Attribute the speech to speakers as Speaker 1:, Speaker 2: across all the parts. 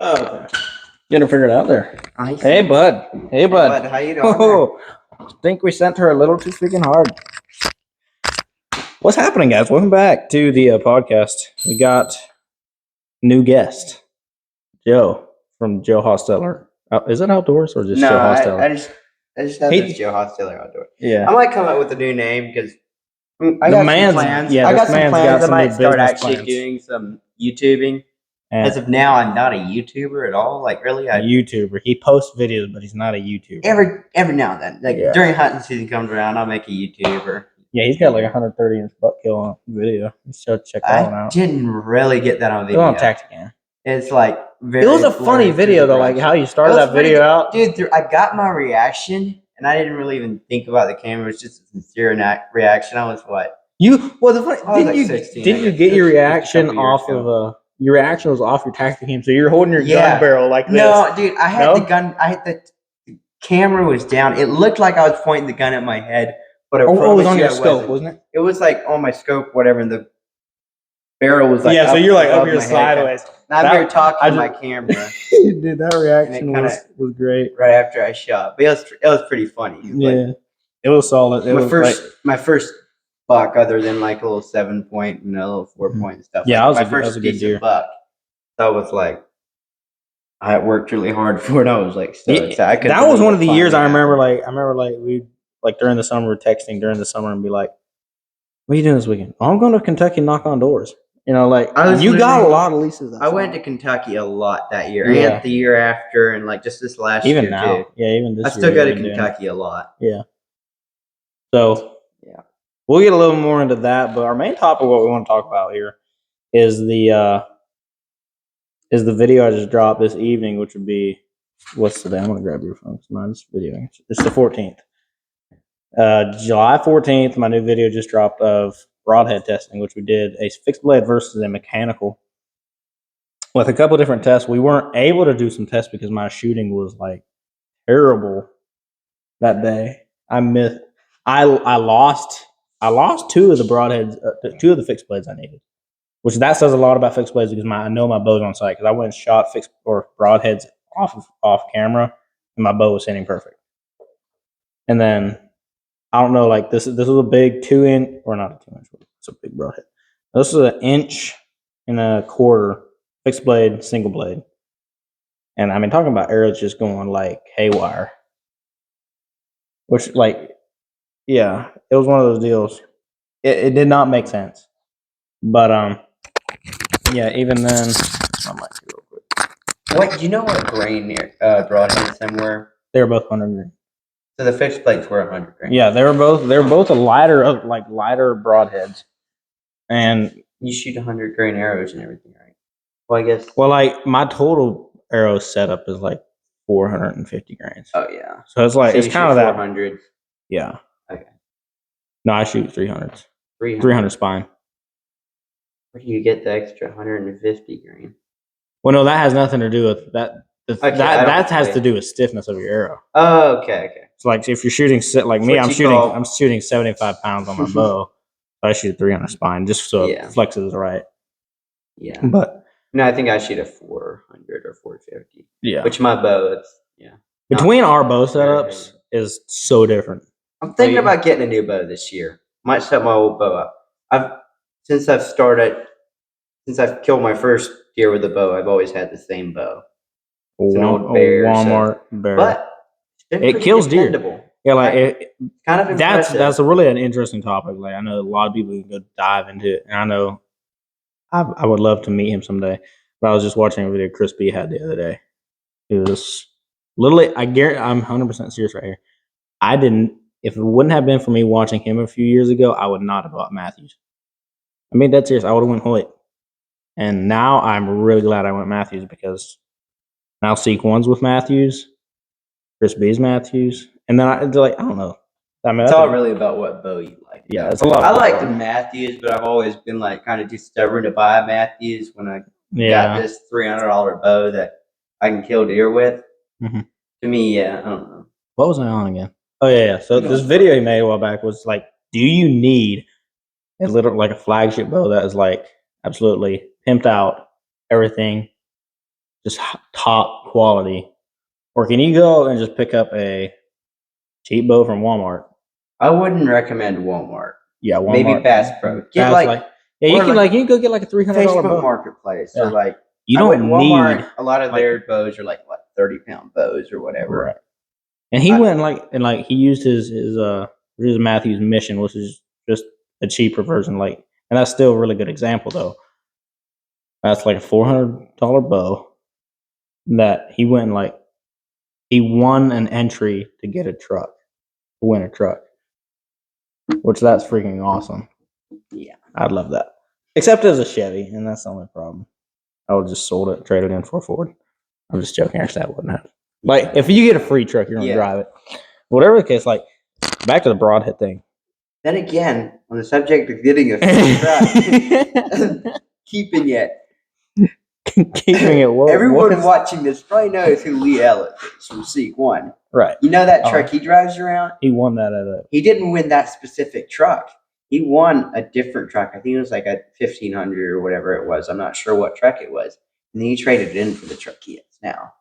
Speaker 1: Oh, okay. Getting her figured out there.
Speaker 2: Hey,
Speaker 1: bud. Hey, bud.
Speaker 2: How you doing?
Speaker 1: Oh, think we sent her a little too freaking hard. What's happening, guys? Welcome back to the podcast. We got new guest, Joe from Joe Hosteller. Is it outdoors or just Joe Hosteller?
Speaker 2: I just know this Joe Hosteller outdoor.
Speaker 1: Yeah.
Speaker 2: I might come up with a new name because I
Speaker 1: The
Speaker 2: got
Speaker 1: man's-
Speaker 2: some plans.
Speaker 1: yeah,
Speaker 2: I
Speaker 1: this
Speaker 2: got some
Speaker 1: man's
Speaker 2: plans.
Speaker 1: got some
Speaker 2: I might
Speaker 1: new
Speaker 2: start
Speaker 1: business
Speaker 2: actually
Speaker 1: plans.
Speaker 2: doing some YouTubing.
Speaker 1: And
Speaker 2: As of now, I'm not a YouTuber at all. Like really,
Speaker 1: a YouTuber. He posts videos, but he's not a YouTuber.
Speaker 2: every now and then, like
Speaker 1: Yeah.
Speaker 2: during hunting season comes around, I'll make a YouTuber.
Speaker 1: Yeah, he's got like 130 inch buck kill on video. So check that one
Speaker 2: I
Speaker 1: out.
Speaker 2: didn't really get that on
Speaker 1: It's
Speaker 2: video.
Speaker 1: on Tacticam.
Speaker 2: It's like very.
Speaker 1: It was a funny video though, like how you started that video out.
Speaker 2: Dude, I got my reaction, and I didn't really even think about the camera. It was just a sincere reaction. I was what?
Speaker 1: Didn't you get your reaction off of your reaction was off your Tacticam, so you're holding your gun barrel like this.
Speaker 2: No, dude, I had the gun. The camera was down. It looked like I was pointing the gun at my head, but it was on your scope, wasn't it? It was like on my scope, whatever. And the barrel was like
Speaker 1: so you're like up here sideways.
Speaker 2: And I'm here talking to my camera.
Speaker 1: Dude, that reaction was great.
Speaker 2: Right after I shot, but it was pretty funny.
Speaker 1: Yeah, it was solid.
Speaker 2: My first buck, other than like a little 7-point and a little 4-point and stuff.
Speaker 1: Yeah,
Speaker 2: my first decent buck. So I was like, I worked really hard for it. I was like, so excited.
Speaker 1: That was one of the years I remember. We during the summer, texting during the summer and be like, "What are you doing this weekend?" Oh, I'm going to Kentucky and knock on doors. You know, like you got a lot of leases.
Speaker 2: I went to Kentucky a lot that year, and the year after, and like just this last year
Speaker 1: even now.
Speaker 2: too.
Speaker 1: Yeah, even this.
Speaker 2: I still go to Kentucky a lot.
Speaker 1: Yeah. So yeah, we'll get a little more into that, but our main topic, what we want to talk about here, is the video I just dropped this evening, which would be what's today? I'm gonna grab your phone. Mine's video. It's the 14th. July 14th, my new video just dropped of broadhead testing, which we did a fixed blade versus a mechanical with a couple different tests. We weren't able to do some tests because my shooting was like terrible that day. I lost two of the broadheads, two of the fixed blades I needed, which that says a lot about fixed blades because I know my bow's on site because I went and shot fixed or broadheads off camera and my bow was hitting perfect. And then I don't know, like this was a big 2-inch, or not a 2-inch, it's a big broadhead. This is an 1.25 inch fixed blade, single blade. And I mean, talking about arrows just going like haywire. Which, like, yeah, it was one of those deals. It did not make sense. But, yeah, even then, I might see real quick.
Speaker 2: What, you know what grain broadheads them were?
Speaker 1: They were both 100 grain.
Speaker 2: So the fixed plates were 100 grain.
Speaker 1: Yeah, they were both a lighter broadheads. And
Speaker 2: you shoot 100 grain arrows and everything, right? Well, I guess.
Speaker 1: Well, like my total arrow setup is like 450 grains.
Speaker 2: Oh yeah.
Speaker 1: So it's like it's kind of that
Speaker 2: 400.
Speaker 1: Yeah.
Speaker 2: Okay.
Speaker 1: No, I shoot 300s. 300 spine.
Speaker 2: Where do you get the extra 150 grain?
Speaker 1: Well, no, that has nothing to do with that. That has to do with stiffness of your arrow.
Speaker 2: Oh, okay.
Speaker 1: It's like if you're shooting like me, I'm shooting 75 pounds on my bow. I shoot 300 spine just so it flexes right.
Speaker 2: Yeah.
Speaker 1: But
Speaker 2: no, I think I shoot a 400 or 450.
Speaker 1: Yeah.
Speaker 2: Which my bow,
Speaker 1: between our bow setups is so different.
Speaker 2: I'm thinking about getting a new bow this year. Might set my old bow up. Since I've killed my first deer with a bow, I've always had the same bow. It's an old bear,
Speaker 1: Walmart bear.
Speaker 2: But
Speaker 1: it kills
Speaker 2: dependable.
Speaker 1: Deer. Yeah, like
Speaker 2: kind of impressive.
Speaker 1: That's really an interesting topic. Like I know a lot of people can go dive into it, and I know I would love to meet him someday. But I was just watching a video Chris B had the other day. It was literally, I guarantee, I'm 100% serious right here. I didn't. If it wouldn't have been for me watching him a few years ago, I would not have bought Matthews. I mean, that's serious. I would have went Hoyt. And now I'm really glad I went Matthews because now Seek 1's with Matthews, Chris B's Matthews, and then I don't know. I mean,
Speaker 2: it's all really about what bow you like.
Speaker 1: Yeah, it's a lot.
Speaker 2: I like the Matthews, but I've always been like kind of too stubborn to buy a Matthews when I got this $300 bow that I can kill deer with.
Speaker 1: Mm-hmm.
Speaker 2: To me, I don't know.
Speaker 1: What was I on again? Oh yeah. So this video he made a while back was like, do you need a little like a flagship bow that is like absolutely pimped out, everything, just top quality, or can you go and just pick up a cheap bow from Walmart?
Speaker 2: I wouldn't recommend Walmart.
Speaker 1: Yeah, Walmart.
Speaker 2: Maybe Bass Pro. Get
Speaker 1: yeah, you can go get like a $300
Speaker 2: Facebook
Speaker 1: bow.
Speaker 2: Marketplace.
Speaker 1: Yeah.
Speaker 2: Or like
Speaker 1: you don't need
Speaker 2: Walmart. A lot of their bows are like what 30-pound bows or whatever.
Speaker 1: Right. And he went and he used his Matthews Mission, which is just a cheaper version. And that's still a really good example though. That's like a $400 bow that he went and he won an entry to get to win a truck, which that's freaking awesome.
Speaker 2: Yeah,
Speaker 1: I'd love that. Except as a Chevy, and that's the only problem. I would just sold it, traded it in for a Ford. I'm just joking. Actually, that wouldn't happen. If you get a free truck, you're gonna drive it. Whatever the case, back to the broadhead thing.
Speaker 2: Then again, on the subject of getting a free truck, keeping it. Everyone watching this probably knows who Lee Ellis is from Seek One.
Speaker 1: Right.
Speaker 2: You know that truck he drives around?
Speaker 1: He won that
Speaker 2: He didn't win that specific truck. He won a different truck. I think it was like a 1500 or whatever it was. I'm not sure what truck it was. And then he traded it in for the truck he is now.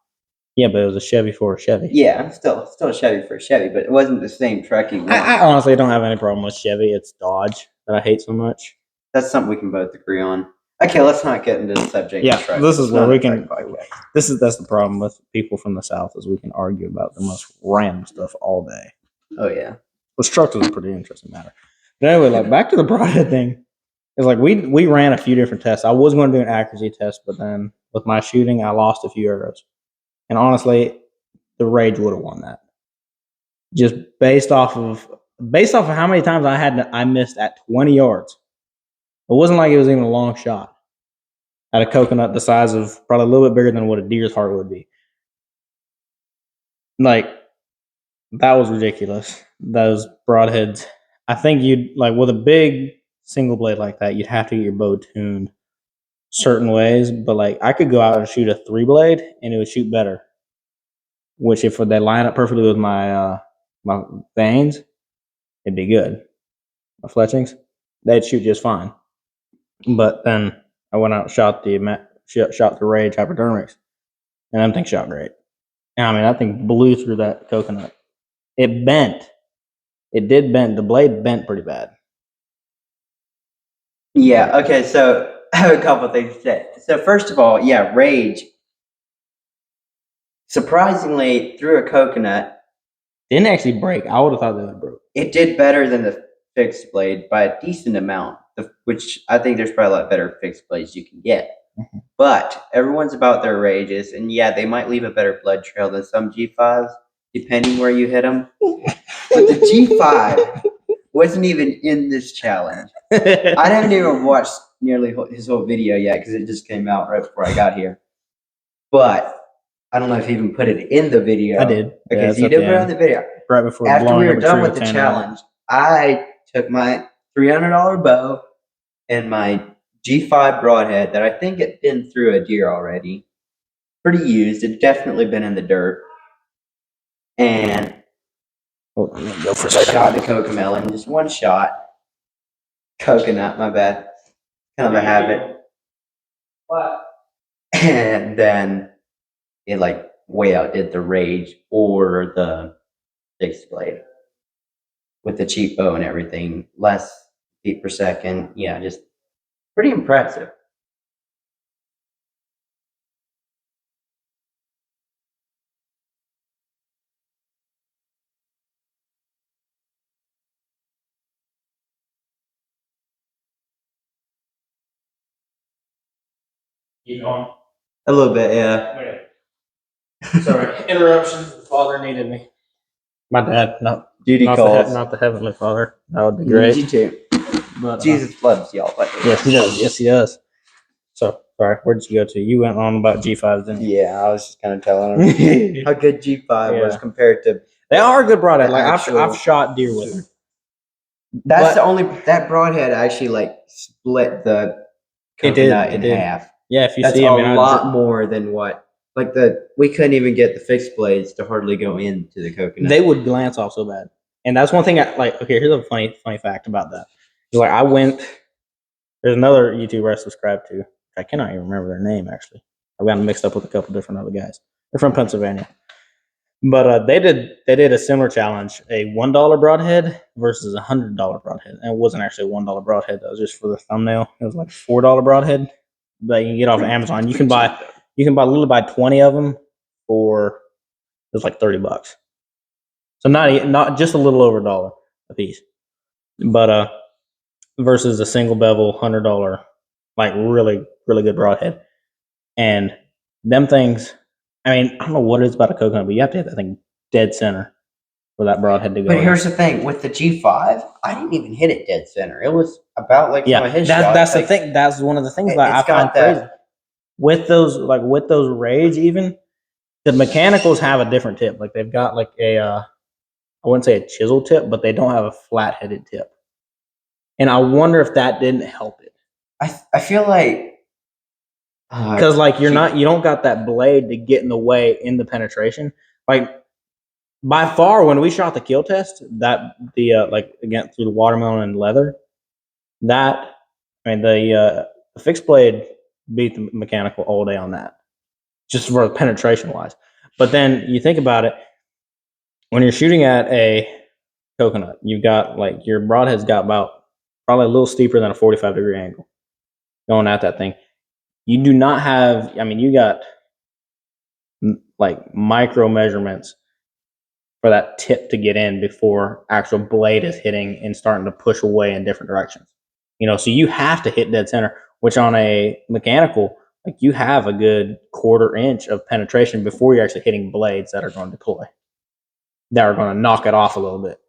Speaker 1: Yeah, but it was a Chevy for a Chevy.
Speaker 2: Yeah, still a Chevy for a Chevy, but it wasn't the same truck he won.
Speaker 1: I honestly don't have any problem with Chevy. It's Dodge that I hate so much.
Speaker 2: That's something we can both agree on. Okay, let's not get into the subject.
Speaker 1: Yeah, this is where we can. That's the problem with people from the South is we can argue about the most random stuff all day.
Speaker 2: Oh yeah,
Speaker 1: which trucks is a pretty interesting matter. But anyway, back to the broadhead thing. It's we ran a few different tests. I was going to do an accuracy test, but then with my shooting, I lost a few arrows. And honestly, the Rage would have won that. Just based off of how many times I missed at 20 yards. It wasn't like it was even a long shot at a coconut the size of probably a little bit bigger than what a deer's heart would be. That was ridiculous. Those broadheads. I think you'd with a big single blade like that, you'd have to get your bow tuned certain ways. But I could go out and shoot a 3-blade and it would shoot better. Which if they line up perfectly with my my vanes, it'd be good. My fletchings, they'd shoot just fine. But then I went out and shot the Rage hypodermics, and that thing shot great. And I mean, that thing blew through that coconut. It bent. It did bend. The blade bent pretty bad.
Speaker 2: Yeah. Okay. So I have a couple things to say. So first of all, yeah, Rage. Surprisingly, through a coconut,
Speaker 1: didn't actually break. I would have thought that it broke.
Speaker 2: It did better than the fixed blade by a decent amount, which I think there's probably a lot better fixed blades you can get. Mm-hmm. But everyone's about their Rages, and yeah, they might leave a better blood trail than some G5s, depending where you hit them. But the G5 wasn't even in this challenge. I haven't even watched nearly his whole video yet because it just came out right before I got here. But I don't know if he even put it in the video.
Speaker 1: I did.
Speaker 2: Okay, yeah, so you did put it in the video.
Speaker 1: Right before
Speaker 2: after we were done with the challenge, I took my $300 bow and my G5 broadhead that I think had been through a deer already. Pretty used. It'd definitely been in the dirt. And
Speaker 1: go for a second.
Speaker 2: Shot the cocomelon. Just one shot. Coconut, my bad. Kind of a habit. What? And then it way outdid the Rage or the fixed blade with the cheap bow and everything. Less feet per second. Yeah, just pretty impressive.
Speaker 1: Keep going.
Speaker 2: A little bit, yeah.
Speaker 1: Okay. Sorry, interruptions. The father needed me. My dad, not the heavenly Father. That would be great.
Speaker 2: You too. But Jesus loves y'all.
Speaker 1: Yes, he does. Yes, he does. So, sorry, where did you go to? You went on about G5s, didn't you?
Speaker 2: Yeah, I was just kind of telling him how good G5 was compared to.
Speaker 1: They are a good broadhead. I've shot deer with them.
Speaker 2: That broadhead actually split the coconut in half.
Speaker 1: Yeah, if you
Speaker 2: that's
Speaker 1: see,
Speaker 2: a lot more than what. We couldn't even get the fixed blades to hardly go into the coconut.
Speaker 1: They would glance off so bad. And that's one thing okay, here's a funny fact about that. There's another YouTuber I subscribe to. I cannot even remember their name, actually. I got mixed up with a couple different other guys. They're from Pennsylvania. But they did a similar challenge, a $1 broadhead versus a $100 broadhead. And it wasn't actually a $1 broadhead. That was just for the thumbnail. It was like $4 broadhead that you can get off of Amazon. You can literally buy 20 of them for, it was like $30. So not just a little over $1 a piece. But versus a single bevel $100, like really, really good broadhead. And them things, I mean, I don't know what it is about a coconut, but you have to hit that thing dead center for that broadhead to go.
Speaker 2: But here's the thing with the G5, I didn't even hit it dead center. It was about like some of his shots.
Speaker 1: That's the thing. That's one of the things that I find crazy. With those Rage, even the mechanicals have a different tip. Like they've got like I wouldn't say a chisel tip, but they don't have a flat-headed tip. And I wonder if that didn't help it.
Speaker 2: I feel like
Speaker 1: because like you don't got that blade to get in the way in the penetration. Like by far, when we shot the kill test, that like again through the watermelon and leather, that I mean the fixed blade beat the mechanical all day on that, just for penetration wise. But then you think about it, when you're shooting at a coconut, you've got like your broadhead's got about probably a little steeper than a 45-degree angle going at that thing. You do not have, I mean, you got like micro measurements for that tip to get in before actual blade is hitting and starting to push away in different directions. So you have to hit dead center, which on a mechanical, like you have a good 1/4 inch of penetration before you're actually hitting blades that are going to deploy, that are going to knock it off a little bit.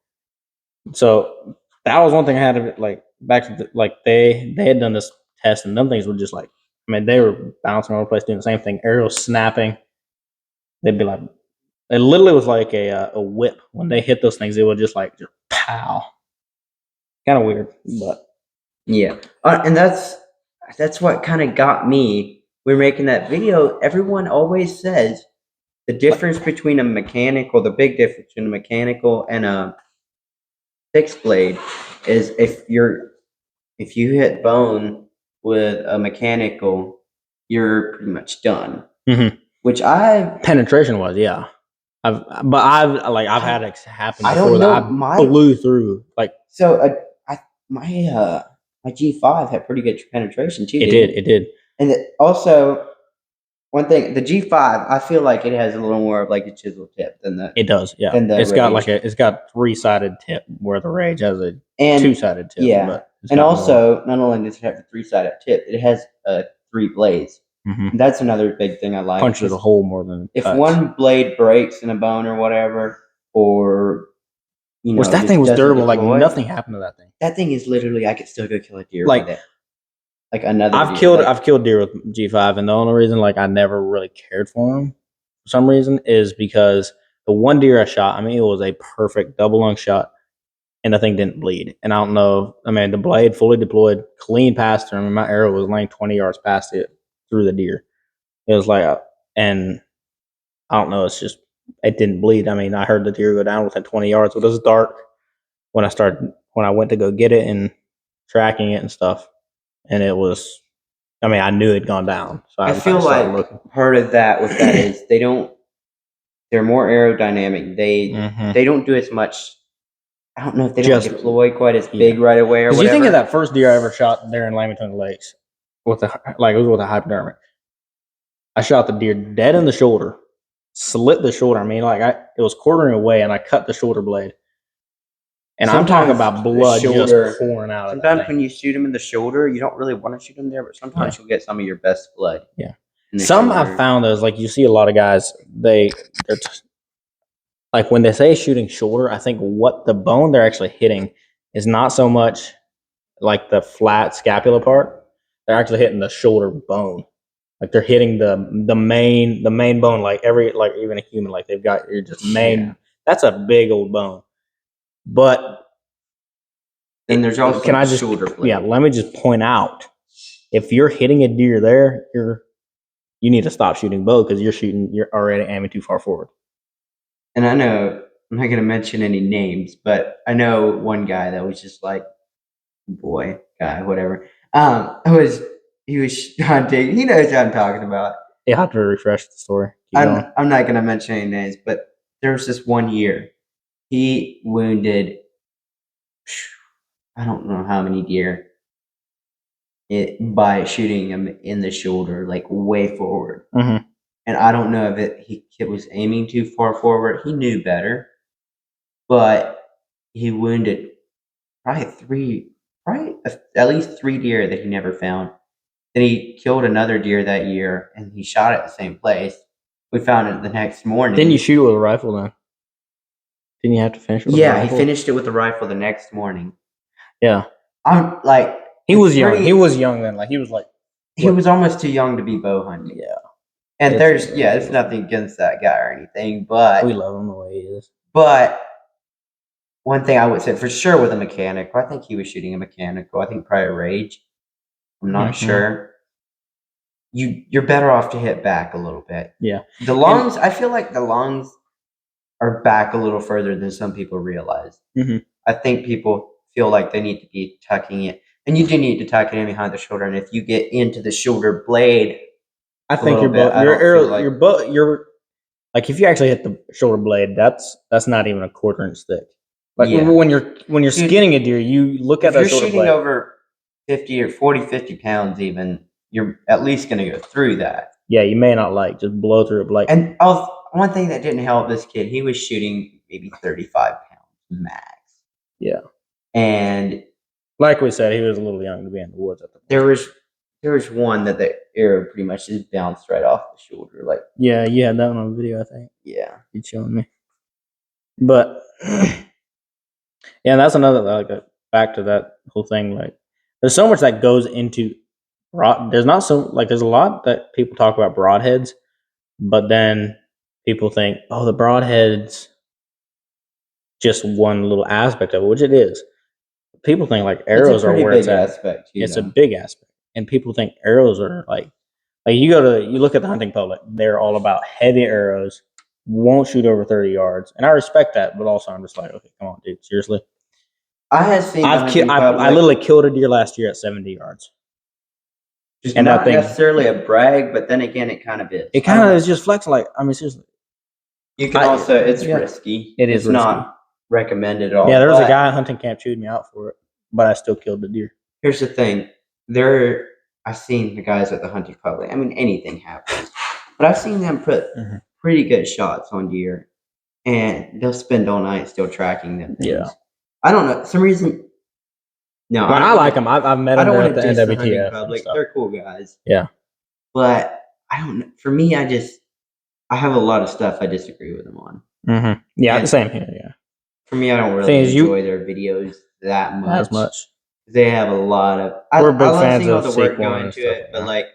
Speaker 1: So that was one thing I had to like back to like they had done this test and them things were just like, I mean, they were bouncing all over the place doing the same thing. Arrows snapping. They'd be like, it literally was like a whip. When they hit those things, it would just pow. Kind of weird, but
Speaker 2: yeah. And that's what kind of got me. We're making that video. Everyone always says the difference between a mechanical, the big difference between a mechanical and a fixed blade is if you hit bone with a mechanical, you're pretty much done.
Speaker 1: Mm-hmm.
Speaker 2: Which
Speaker 1: penetration was, yeah. I've had it happen before that I blew through like.
Speaker 2: So my G5 had pretty good penetration too.
Speaker 1: It did.
Speaker 2: And also, one thing, the G5, I feel like it has a little more of like a chisel tip than the.
Speaker 1: It does, yeah. It's got it's got 3-sided tip where the Rage has a 2-sided tip.
Speaker 2: Yeah, but and also not only does it have a 3-sided tip, it has 3 blades.
Speaker 1: Mm-hmm.
Speaker 2: That's another big thing I like.
Speaker 1: Punches a hole more than
Speaker 2: if one blade breaks in a bone or whatever, or
Speaker 1: which that thing was durable, like nothing happened to that thing.
Speaker 2: That thing is literally, I could still go kill a deer with it. Like another.
Speaker 1: I've killed deer with G5, and the only reason like I never really cared for them for some reason is because the one deer I shot, I mean, it was a perfect double lung shot, and the thing didn't bleed. And I don't know, I mean, the blade fully deployed, clean past her. I mean, my arrow was laying 20 yards past it through the deer. It was like, and I don't know, it's just, it didn't bleed. I mean, I heard the deer go down within 20 yards, but it was dark when I went to go get it and tracking it and stuff. And it was, I mean, I knew it'd gone down. So
Speaker 2: I feel like part of that with that is they're more aerodynamic. They don't do as much. I don't know if they don't deploy quite as big right away or whatever.
Speaker 1: You think of that first deer I ever shot there in Lamington Lakes it was with a hypodermic. I shot the deer dead in the shoulder, slit the shoulder. I mean, it was quartering away, and I cut the shoulder blade. And sometimes I'm talking about blood just pouring out.
Speaker 2: Sometimes when you shoot them in the shoulder, you don't really want to shoot them there, but sometimes you'll get some of your best blood.
Speaker 1: Yeah. Some I've found is like you see a lot of guys, they're like when they say shooting shoulder, I think what the bone they're actually hitting is not so much like the flat scapula part. They're actually hitting the shoulder bone. Like they're hitting the main bone, like even a human, like they've got your just main. Yeah. That's a big old bone. But
Speaker 2: and there's also shoulder blade.
Speaker 1: Yeah, let me just point out, if you're hitting a deer there, you need to stop shooting bow because you're already aiming too far forward.
Speaker 2: And I know I'm not gonna mention any names, but I know one guy that was just like whatever. He was hunting. He knows what I'm talking about.
Speaker 1: You have to refresh the story.
Speaker 2: I'm not going to mention any names, but there was this one year he wounded, I don't know how many deer, by shooting him in the shoulder, like way forward.
Speaker 1: Mm-hmm.
Speaker 2: And I don't know if he was aiming too far forward. He knew better, but he wounded probably at least 3 deer that he never found. Then he killed another deer that year, and he shot it at the same place. We found it the next morning.
Speaker 1: Didn't you shoot it with a rifle then? Didn't you have to finish it with a rifle?
Speaker 2: Yeah, he finished it with a rifle the next morning.
Speaker 1: Yeah.
Speaker 2: I'm like...
Speaker 1: He was young. He was young then. Like, he was like...
Speaker 2: He was almost too young to be bow hunting.
Speaker 1: Yeah.
Speaker 2: And there's nothing against that guy or anything, but...
Speaker 1: We love him the way he is.
Speaker 2: But one thing I would say for sure with a mechanical, I think he was shooting a mechanical. I think probably a Rage. I'm not sure. You're better off to hit back a little bit.
Speaker 1: Yeah.
Speaker 2: The lungs, I feel like the lungs are back a little further than some people realize.
Speaker 1: Mm-hmm.
Speaker 2: I think people feel like they need to be tucking it. And you do need to tuck it in behind the shoulder. And if you get into the shoulder blade,
Speaker 1: I think your like if you actually hit the shoulder blade, that's not even a 1/4 inch thick. Like when you're skinning a deer, you look at that shoulder blade.
Speaker 2: If you're shooting over 50 or 40, 50 pounds even, you're at least going to go through that.
Speaker 1: Yeah, you may not just blow through it. Like,
Speaker 2: and one thing that didn't help this kid, he was shooting maybe 35 pounds max.
Speaker 1: Yeah.
Speaker 2: And
Speaker 1: like we said, he was a little young to be in the woods at the point.
Speaker 2: There was one that the arrow pretty much just bounced right off the shoulder. Like,
Speaker 1: yeah, you had that one on video, I think.
Speaker 2: Yeah.
Speaker 1: You're showing me. But yeah, that's another back to that whole thing. Like, there's so much that goes into there's a lot that people talk about broadheads, but then people think, oh, the broadhead's just one little aspect of it, which it is. People think like arrows are where it's at. It's a big aspect, and people think arrows are like you look at the hunting public, they're all about heavy arrows, won't shoot over 30 yards, and I respect that, but also I'm just like, okay, come on, dude, seriously.
Speaker 2: I
Speaker 1: literally killed a deer last year at 70 yards.
Speaker 2: And not necessarily a brag, but then again, it kind of is.
Speaker 1: It kind of is just flexing. Like, I mean, seriously.
Speaker 2: You can also, it's risky.
Speaker 1: It's risky.
Speaker 2: Not recommended at all.
Speaker 1: Yeah, there was a guy at hunting camp chewed me out for it, but I still killed the deer.
Speaker 2: Here's the thing. I've seen the guys at the hunting public. I mean, anything happens. But I've seen them put pretty good shots on deer, and they'll spend all night still tracking them things. Yeah. I don't know. Some reason... No,
Speaker 1: I like them. I've met them at the NWTF.
Speaker 2: They're cool guys.
Speaker 1: Yeah.
Speaker 2: But I don't know. For me, I have a lot of stuff I disagree with them on.
Speaker 1: Mm-hmm. Yeah, the same here. Yeah.
Speaker 2: For me, I don't really enjoy their videos that much.
Speaker 1: As much.
Speaker 2: They have a lot of...
Speaker 1: We're big fans of
Speaker 2: all the work going into it, but like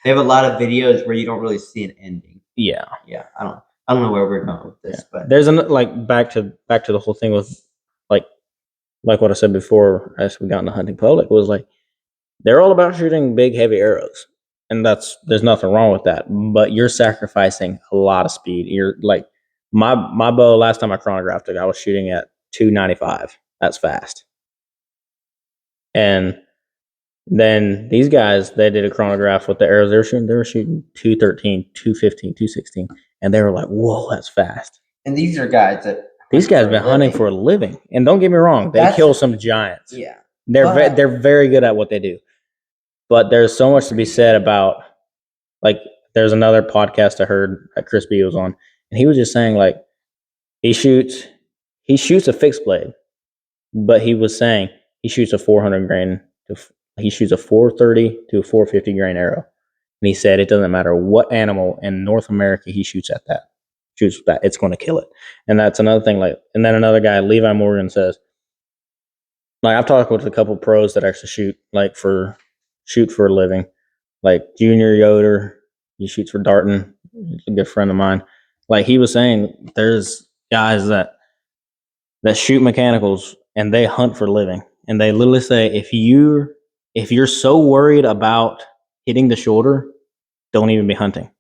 Speaker 2: they have a lot of videos where you don't really see an ending.
Speaker 1: Yeah.
Speaker 2: Yeah. I don't know where we're going with this, but
Speaker 1: there's back to the whole thing with like what I said before, as we got in the hunting public, was like they're all about shooting big, heavy arrows, and there's nothing wrong with that. But you're sacrificing a lot of speed. You're like my bow. Last time I chronographed it, I was shooting at 295. That's fast. And then these guys, they did a chronograph with the arrows they were shooting 213, 215, 216, and they were like, "Whoa, that's fast."
Speaker 2: And these are guys that.
Speaker 1: These guys have been hunting for a living, and don't get me wrong, they kill some giants.
Speaker 2: Yeah,
Speaker 1: they're very good at what they do. But there's so much to be said about, like, there's another podcast I heard that Chris B was on, and he was just saying like he shoots a fixed blade, but he was saying he shoots a 400 grain, he shoots a 430 to a 450 grain arrow, and he said it doesn't matter what animal in North America he shoots at that. It's going to kill it. And that's another thing. Like, and then another guy, Levi Morgan, says, like, I've talked with a couple pros that actually shoot for a living, like Junior Yoder. He shoots for Darton. He's a good friend of mine. Like, he was saying, there's guys that shoot mechanicals and they hunt for a living, and they literally say, if you're so worried about hitting the shoulder, don't even be hunting,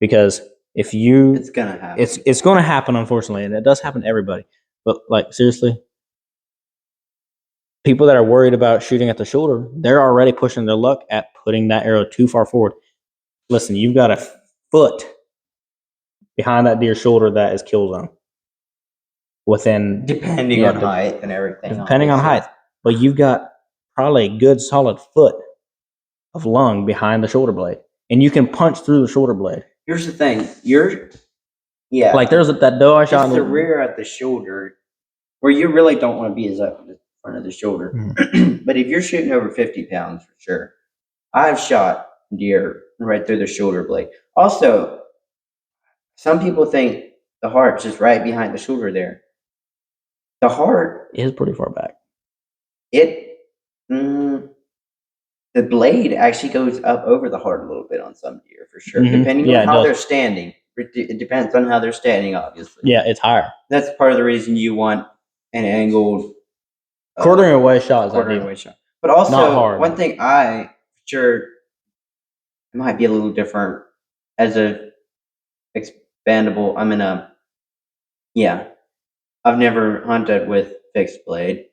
Speaker 1: because it's
Speaker 2: gonna happen.
Speaker 1: It's gonna happen, unfortunately, and it does happen to everybody. But like, seriously, people that are worried about shooting at the shoulder, they're already pushing their luck at putting that arrow too far forward. listen, you've got a foot behind that deer's shoulder that is kill zone. Within
Speaker 2: depending on height and everything.
Speaker 1: Depending on height. But you've got probably a good solid foot of lung behind the shoulder blade. And you can punch through the shoulder blade.
Speaker 2: Here's the thing.
Speaker 1: Like there's that doe I shot
Speaker 2: in the rear at the shoulder where you really don't want to be as up in the front of the shoulder. Mm-hmm. But if you're shooting over 50 pounds for sure, I've shot deer right through the shoulder blade. Also, some people think the heart's just right behind the shoulder there. The heart
Speaker 1: is pretty far back.
Speaker 2: The blade actually goes up over the heart a little bit on some deer for sure, depending on how they're standing. It depends on how they're standing, obviously.
Speaker 1: Yeah, it's higher.
Speaker 2: That's part of the reason you want an angled
Speaker 1: quartering away shot.
Speaker 2: But also, not hard. One thing it might be a little different as a expandable. I've never hunted with fixed blade,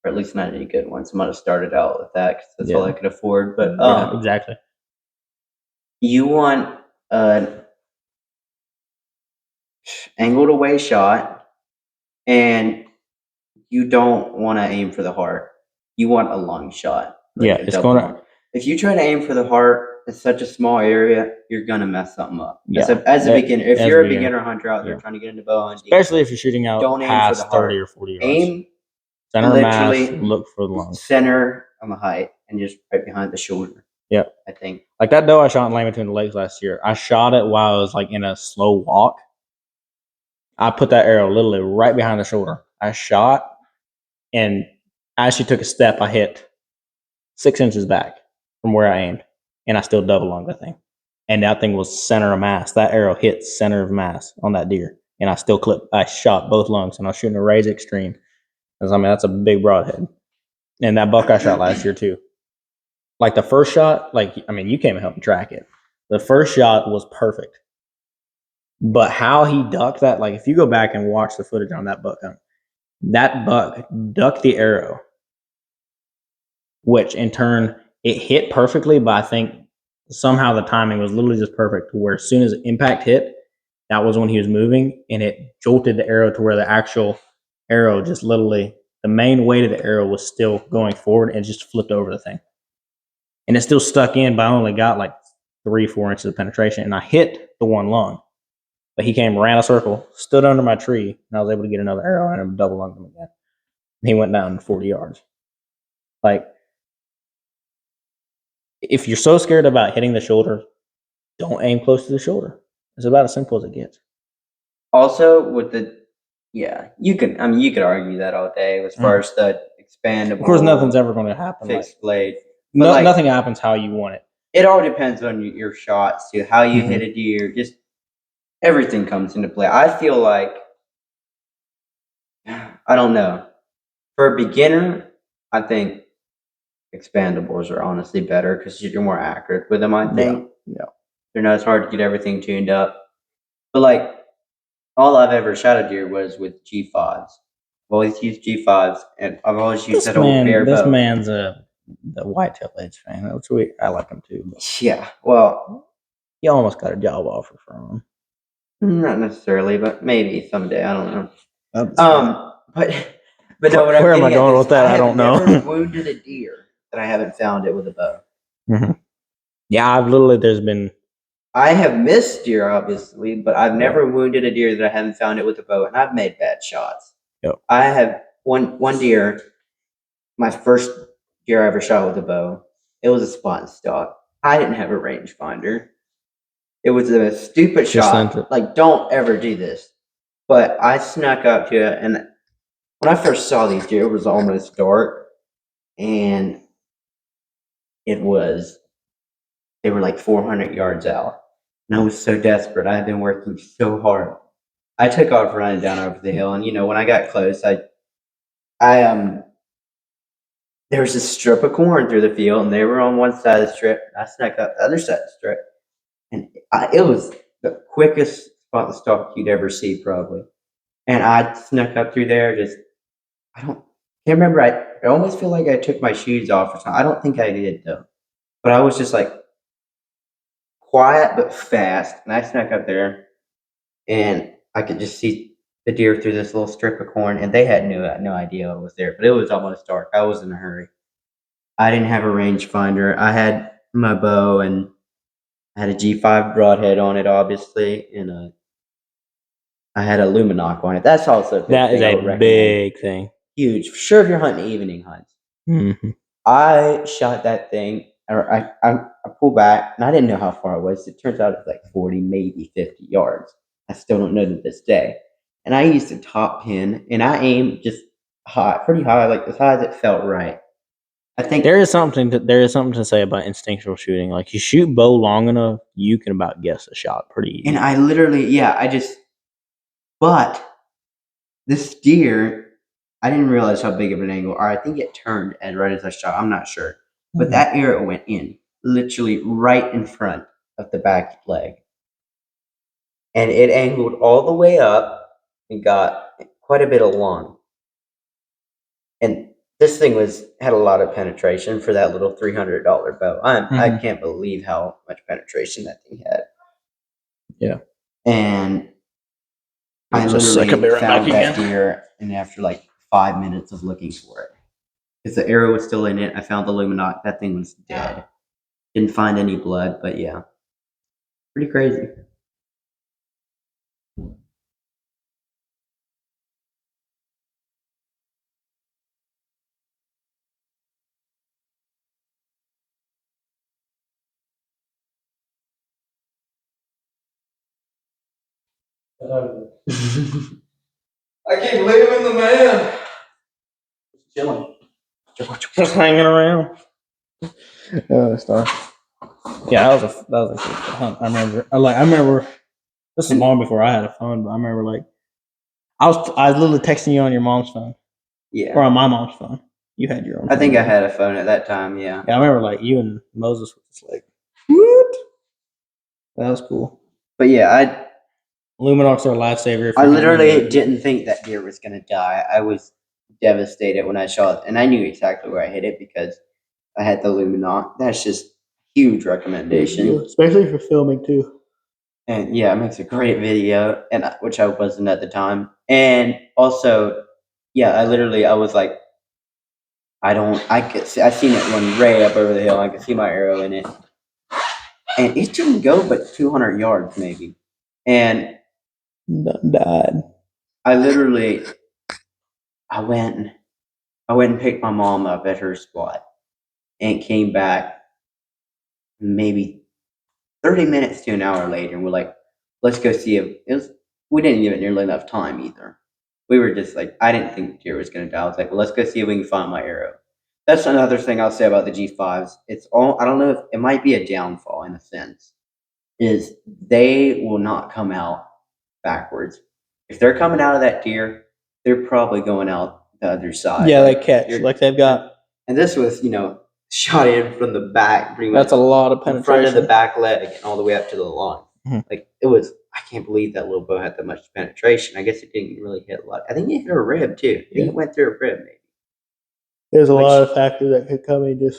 Speaker 2: or at least not any good ones. I might have started out with that because that's all I could afford. But
Speaker 1: exactly.
Speaker 2: You want an angled away shot, and you don't want to aim for the heart. You want a long shot.
Speaker 1: Like it's going to.
Speaker 2: If you try to aim for the heart in such a small area, you're gonna mess something up. Yeah. As a beginner, if you're a beginner hunter out there trying to get into bow hunting,
Speaker 1: especially if you're shooting out don't past aim for the 30 or 40 yards. Aim center mass, look for the lungs.
Speaker 2: Center on the height and just right behind the shoulder.
Speaker 1: Yep.
Speaker 2: I think.
Speaker 1: Like that doe I shot in Lane Between the Lakes last year, I shot it while I was like in a slow walk. I put that arrow literally right behind the shoulder. I shot, and as she took a step, I hit 6 inches back from where I aimed, and I still double lunged that thing. And that thing was center of mass. That arrow hit center of mass on that deer, and I still clipped. I shot both lungs, and I was shooting a Raise Extreme. That's a big broadhead. And that buck I shot last year too. Like the first shot, you came and helped me track it. The first shot was perfect. But how he ducked that, like if you go back and watch the footage on that buck hunt, that buck ducked the arrow, which in turn, it hit perfectly, but I think somehow the timing was literally just perfect to where as soon as impact hit, that was when he was moving, and it jolted the arrow to where the actual arrow just literally, the main weight of the arrow was still going forward and just flipped over the thing. And it still stuck in, but I only got like 3-4 inches of penetration, and I hit the one lung. But he came, ran a circle, stood under my tree, and I was able to get another arrow and I double lunged him again. And he went down 40 yards. Like, if you're so scared about hitting the shoulder, don't aim close to the shoulder. It's about as simple as it gets.
Speaker 2: Also, you could argue that all day as far as the expandable.
Speaker 1: Of course, nothing's ever going to happen.
Speaker 2: Fixed blade.
Speaker 1: Nothing happens how you want it.
Speaker 2: It all depends on your shots, too, how you hit a deer. Just everything comes into play. I feel like, I don't know. For a beginner, I think expandables are honestly better because you're more accurate with them, I think.
Speaker 1: Yeah.
Speaker 2: They're not as hard to get everything tuned up. But like, all I've ever shot a deer was with G5s. I've always used G5s, and I've always used that old bear bow.
Speaker 1: This man's the whitetail edge fan. I like him too. But
Speaker 2: yeah, well,
Speaker 1: you almost got a job offer from
Speaker 2: him. Not necessarily, but maybe someday. I don't know. But no,
Speaker 1: where am I going with that? I don't know.
Speaker 2: I've never wounded a deer that I haven't found it with a bow.
Speaker 1: Mm-hmm. Yeah,
Speaker 2: I have missed deer, obviously, but I've never wounded a deer that I haven't found it with a bow, and I've made bad shots.
Speaker 1: Yep.
Speaker 2: I have one deer, my first deer I ever shot with a bow. It was a spot and stalk. I didn't have a rangefinder. It was a stupid shot. Like, don't ever do this. But I snuck up to it, and when I first saw these deer, it was almost dark, and they were like 400 yards out. And I was so desperate. I had been working so hard. I took off running down over the hill, and when I got close, there was a strip of corn through the field, and they were on one side of the strip. I snuck up the other side of the strip, and it was the quickest spot and stalk you'd ever see, probably. And I snuck up through there. I can't remember. I almost feel like I took my shoes off or something. I don't think I did though, but I was just like quiet but fast. And I snuck up there, and I could just see the deer through this little strip of corn, and they had no idea I was there. But it was almost dark. I was in a hurry. I didn't have a rangefinder. I had my bow, and I had a G5 broadhead on it, obviously, and I had a Luminoc on it. That's also a big
Speaker 1: That is
Speaker 2: thing I would
Speaker 1: a
Speaker 2: recommend.
Speaker 1: big thing.
Speaker 2: Huge. For sure if you're hunting evening hunts.
Speaker 1: Mm-hmm.
Speaker 2: I shot that thing, or I pulled back, and I didn't know how far it was. It turns out it was like 40, maybe 50 yards. I still don't know to this day. And I used a top pin, and I aimed just high, pretty high, like as high as it felt right. I think
Speaker 1: there is something to say about instinctual shooting. Like you shoot bow long enough, you can about guess a shot pretty easy.
Speaker 2: And I literally, but this deer, I didn't realize how big of an angle, or I think it turned as right as I shot. I'm not sure. But that arrow went in, literally right in front of the back leg. And it angled all the way up and got quite a bit of lung. And this thing had a lot of penetration for that little $300 bow. I can't believe how much penetration that thing had.
Speaker 1: Yeah.
Speaker 2: And I literally found that deer, and after like 5 minutes of looking for it, because the arrow was still in it, I found the Luminoc. That thing was dead. Didn't find any blood, but yeah, pretty crazy.
Speaker 3: I keep leaving the man.
Speaker 1: Chilling. Just hanging around. Oh, star. Yeah, that was a good hunt. I remember this is long before I had a phone, but I remember I was literally texting you on your mom's phone.
Speaker 2: Yeah.
Speaker 1: Or on my mom's phone. You had your own phone.
Speaker 2: I think I had a phone at that time, yeah.
Speaker 1: Yeah, I remember you and Moses were just like, what? That was cool.
Speaker 2: But yeah,
Speaker 1: Luminocs are a lifesaver.
Speaker 2: I literally didn't think that deer was gonna die. I was devastated when I shot it, and I knew exactly where I hit it because I had the Luminoc. That's just huge recommendation.
Speaker 1: Especially for filming too.
Speaker 2: And yeah, it makes a great video, and which I wasn't at the time. And also, yeah, I was like, I seen it run right up over the hill. I could see my arrow in it, and it didn't go but 200 yards maybe, and
Speaker 1: none died.
Speaker 2: I went and picked my mom up at her spot, and came back maybe 30 minutes to an hour later, and we're like, let's go see if it was. We didn't give it nearly enough time either. We were just like, I didn't think the deer was going to die. I was like, well, let's go see if we can find my arrow. That's another thing I'll say about the G5s. I don't know if it might be a downfall in a sense, is they will not come out backwards. If they're coming out of that deer, they're probably going out the other side.
Speaker 1: Yeah, they catch. They've got.
Speaker 2: And this was, shot in from the back. Pretty much
Speaker 1: that's a lot of penetration.
Speaker 2: In front of the back leg and all the way up to the line. Mm-hmm. Like, it was, I can't believe that little bow had that much penetration. I guess it didn't really hit a lot. I think it hit a rib too. I think it went through a rib maybe.
Speaker 1: There's a lot of factors that could come in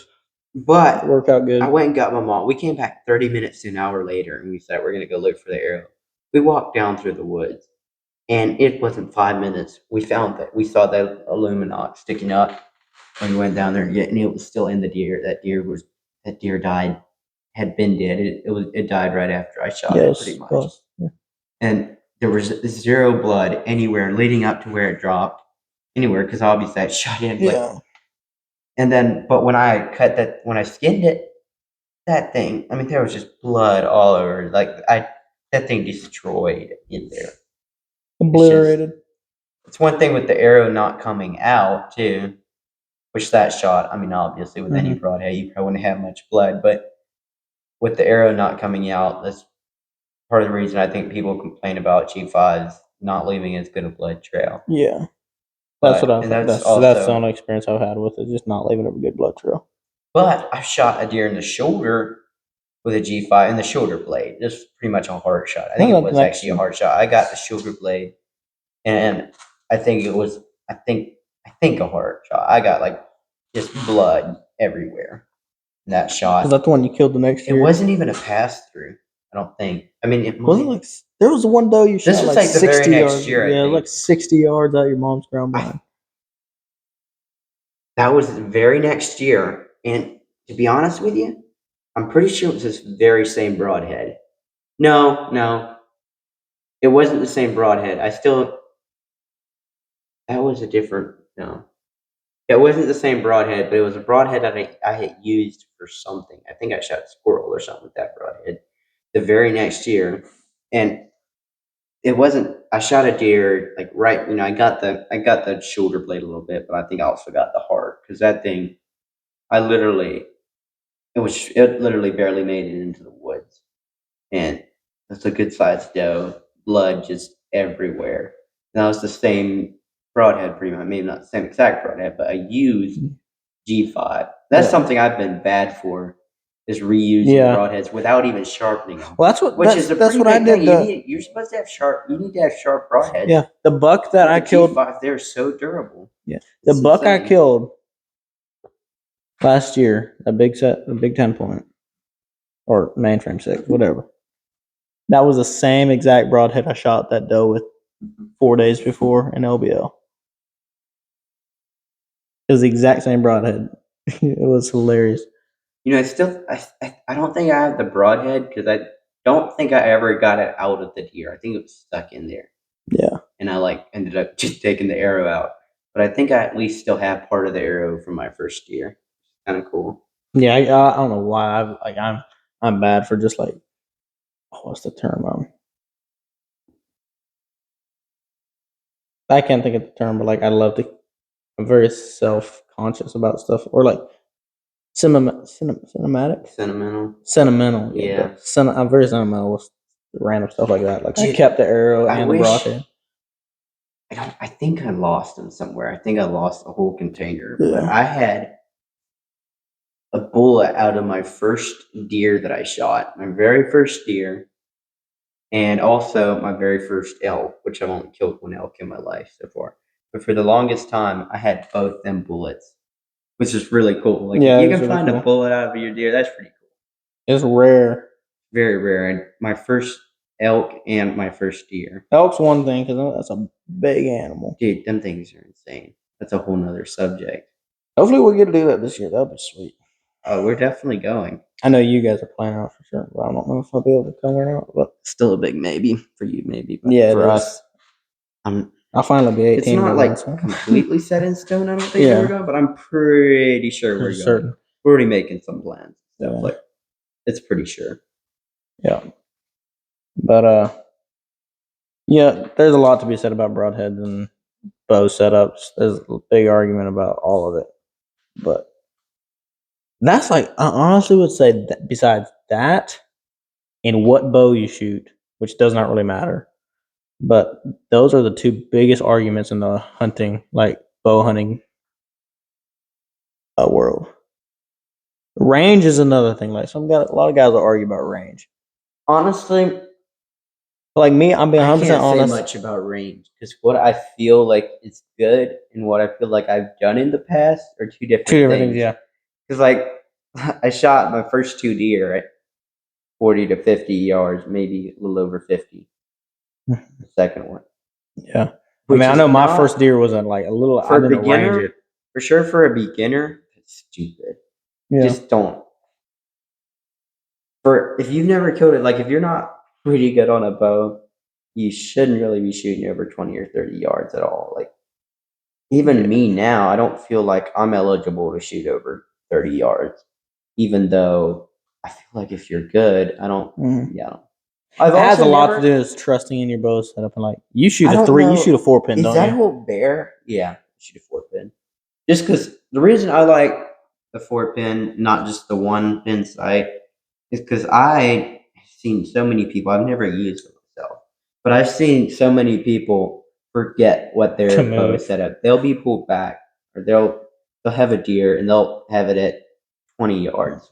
Speaker 2: but
Speaker 1: work out good.
Speaker 2: I went and got my mom. We came back 30 minutes to an hour later, and we said we're going to go look for the arrow. We walked down through the woods, and it wasn't 5 minutes. We saw that Luminoc sticking up, and we went down there, and it was still in the deer. That deer died, had been dead. It died right after I shot it, pretty much. Yeah. And there was zero blood anywhere leading up to where it dropped, anywhere, because obviously I shot in.
Speaker 1: Yeah.
Speaker 2: And then, but when I skinned it, that thing, there was just blood all over. That thing destroyed in there.
Speaker 1: Obliterated.
Speaker 2: It's one thing with the arrow not coming out too, which that shot, obviously with any broadhead, you probably wouldn't have much blood, but with the arrow not coming out, that's part of the reason I think people complain about G5s not leaving as good a blood trail.
Speaker 1: Yeah. That's the only experience I've had with it, just not leaving a good blood trail.
Speaker 2: But I shot a deer in the shoulder with a G5 in the shoulder blade. This was pretty much a hard shot. I think it was actually a hard shot. I got the shoulder blade, and I think it was a hard shot. I got just blood everywhere in that shot.
Speaker 1: Is that the one you killed the next year?
Speaker 2: It wasn't even a pass through. I don't think. I mean, it
Speaker 1: Wasn't
Speaker 2: might.
Speaker 1: like there was one doe you shot
Speaker 2: was
Speaker 1: like
Speaker 2: like the very
Speaker 1: 60
Speaker 2: next
Speaker 1: yards.
Speaker 2: year, I
Speaker 1: Yeah,
Speaker 2: think.
Speaker 1: like 60 yards out your mom's ground blind.
Speaker 2: That was the very next year, and to be honest with you, I'm pretty sure it was this very same broadhead. No, it wasn't the same broadhead. That was a different. No, it wasn't the same broadhead, but it was a broadhead that I had used for something. I think I shot a squirrel or something with that broadhead. The very next year, and it wasn't. I shot a deer like right. I got the shoulder blade a little bit, but I think I also got the heart because that thing. I literally it literally barely made it into the woods, and it's a good sized doe. Blood just everywhere. And that was the same broadhead, pretty much. Maybe not the same exact broadhead, but a used G5. That's something I've been bad for. Is reusing broadheads without even sharpening them.
Speaker 1: Well, that's what I did.
Speaker 2: You're supposed to have sharp. You need to have sharp broadheads.
Speaker 1: Yeah, the buck that I killed.
Speaker 2: G5, they're so durable.
Speaker 1: Yeah, the buck I killed last year, a big 10-point or mainframe 6, whatever. That was the same exact broadhead I shot that doe with 4 days before in LBL. It was the exact same broadhead. It was hilarious.
Speaker 2: I don't think I have the broadhead because I don't think I ever got it out of the deer. I think it was stuck in there.
Speaker 1: Yeah.
Speaker 2: And I ended up just taking the arrow out. But I think I at least still have part of the arrow from my first deer. Kind of cool.
Speaker 1: Yeah, I don't know why I'm bad for just what's the term? I can't think of the term, but I love to. I'm very self-conscious about stuff, or cinematic. Sentimental.
Speaker 2: Yeah.
Speaker 1: I'm very sentimental with random stuff like that. I kept the arrow and the broadhead.
Speaker 2: I think I lost them somewhere. I think I lost a whole container.
Speaker 1: Yeah.
Speaker 2: But I had a bullet out of my first deer that I shot. My very first deer. And also my very first elk, which I've only killed one elk in my life so far. But for the longest time, I had both them bullets, which is really cool. If you can find a bullet out of your deer, that's pretty cool.
Speaker 1: It's rare.
Speaker 2: Very rare. And my first elk and my first deer.
Speaker 1: Elk's one thing because that's a big animal.
Speaker 2: Dude, them things are insane. That's a whole nother subject.
Speaker 1: Hopefully we'll get to do that this year. That'll be sweet.
Speaker 2: Oh, we're definitely going.
Speaker 1: I know you guys are planning out for sure, but I don't know if I'll be able to come or not. But
Speaker 2: still a big maybe for you, maybe. But
Speaker 1: yeah,
Speaker 2: for us,
Speaker 1: I'll finally be 18.
Speaker 2: It's not completely set in stone. I don't think we're going, but I'm pretty sure we're going. We're already making some plans. Stuff it's pretty sure.
Speaker 1: Yeah, but yeah, there's a lot to be said about broadheads and bow setups. There's a big argument about all of it, but that's I honestly would say that besides that, and what bow you shoot, which does not really matter, but those are the two biggest arguments in the hunting, bow hunting world. Range is another thing. A lot of guys will argue about range.
Speaker 2: Honestly,
Speaker 1: me, I'm being 100% honest.
Speaker 2: I can't say much about range because what I feel like is good and what I feel like I've done in the past are two different things.
Speaker 1: Yeah.
Speaker 2: Because I shot my first 2 deer at 40 to 50 yards, maybe a little over 50. The second one.
Speaker 1: Yeah. I know my first deer was a little.
Speaker 2: For a beginner, for sure. For a beginner, it's stupid. Yeah. Just don't. If you've never killed it, if you're not pretty good on a bow, you shouldn't really be shooting over 20 or 30 yards at all. Even me now, I don't feel like I'm eligible to shoot over 30 yards, even though I feel like if you're good, I don't. Yeah.
Speaker 1: It has a lot to do with trusting in your bow setup and you shoot a 3, you shoot a 4-pin.
Speaker 2: Is that whole bear? Yeah, shoot a 4-pin. Just because the reason I like the 4-pin, not just the 1-pin sight, is because I have seen so many people. I've never used it myself, but I've seen so many people forget what their bow set up. They'll be pulled back, or they'll have a deer and they'll have it at 20 yards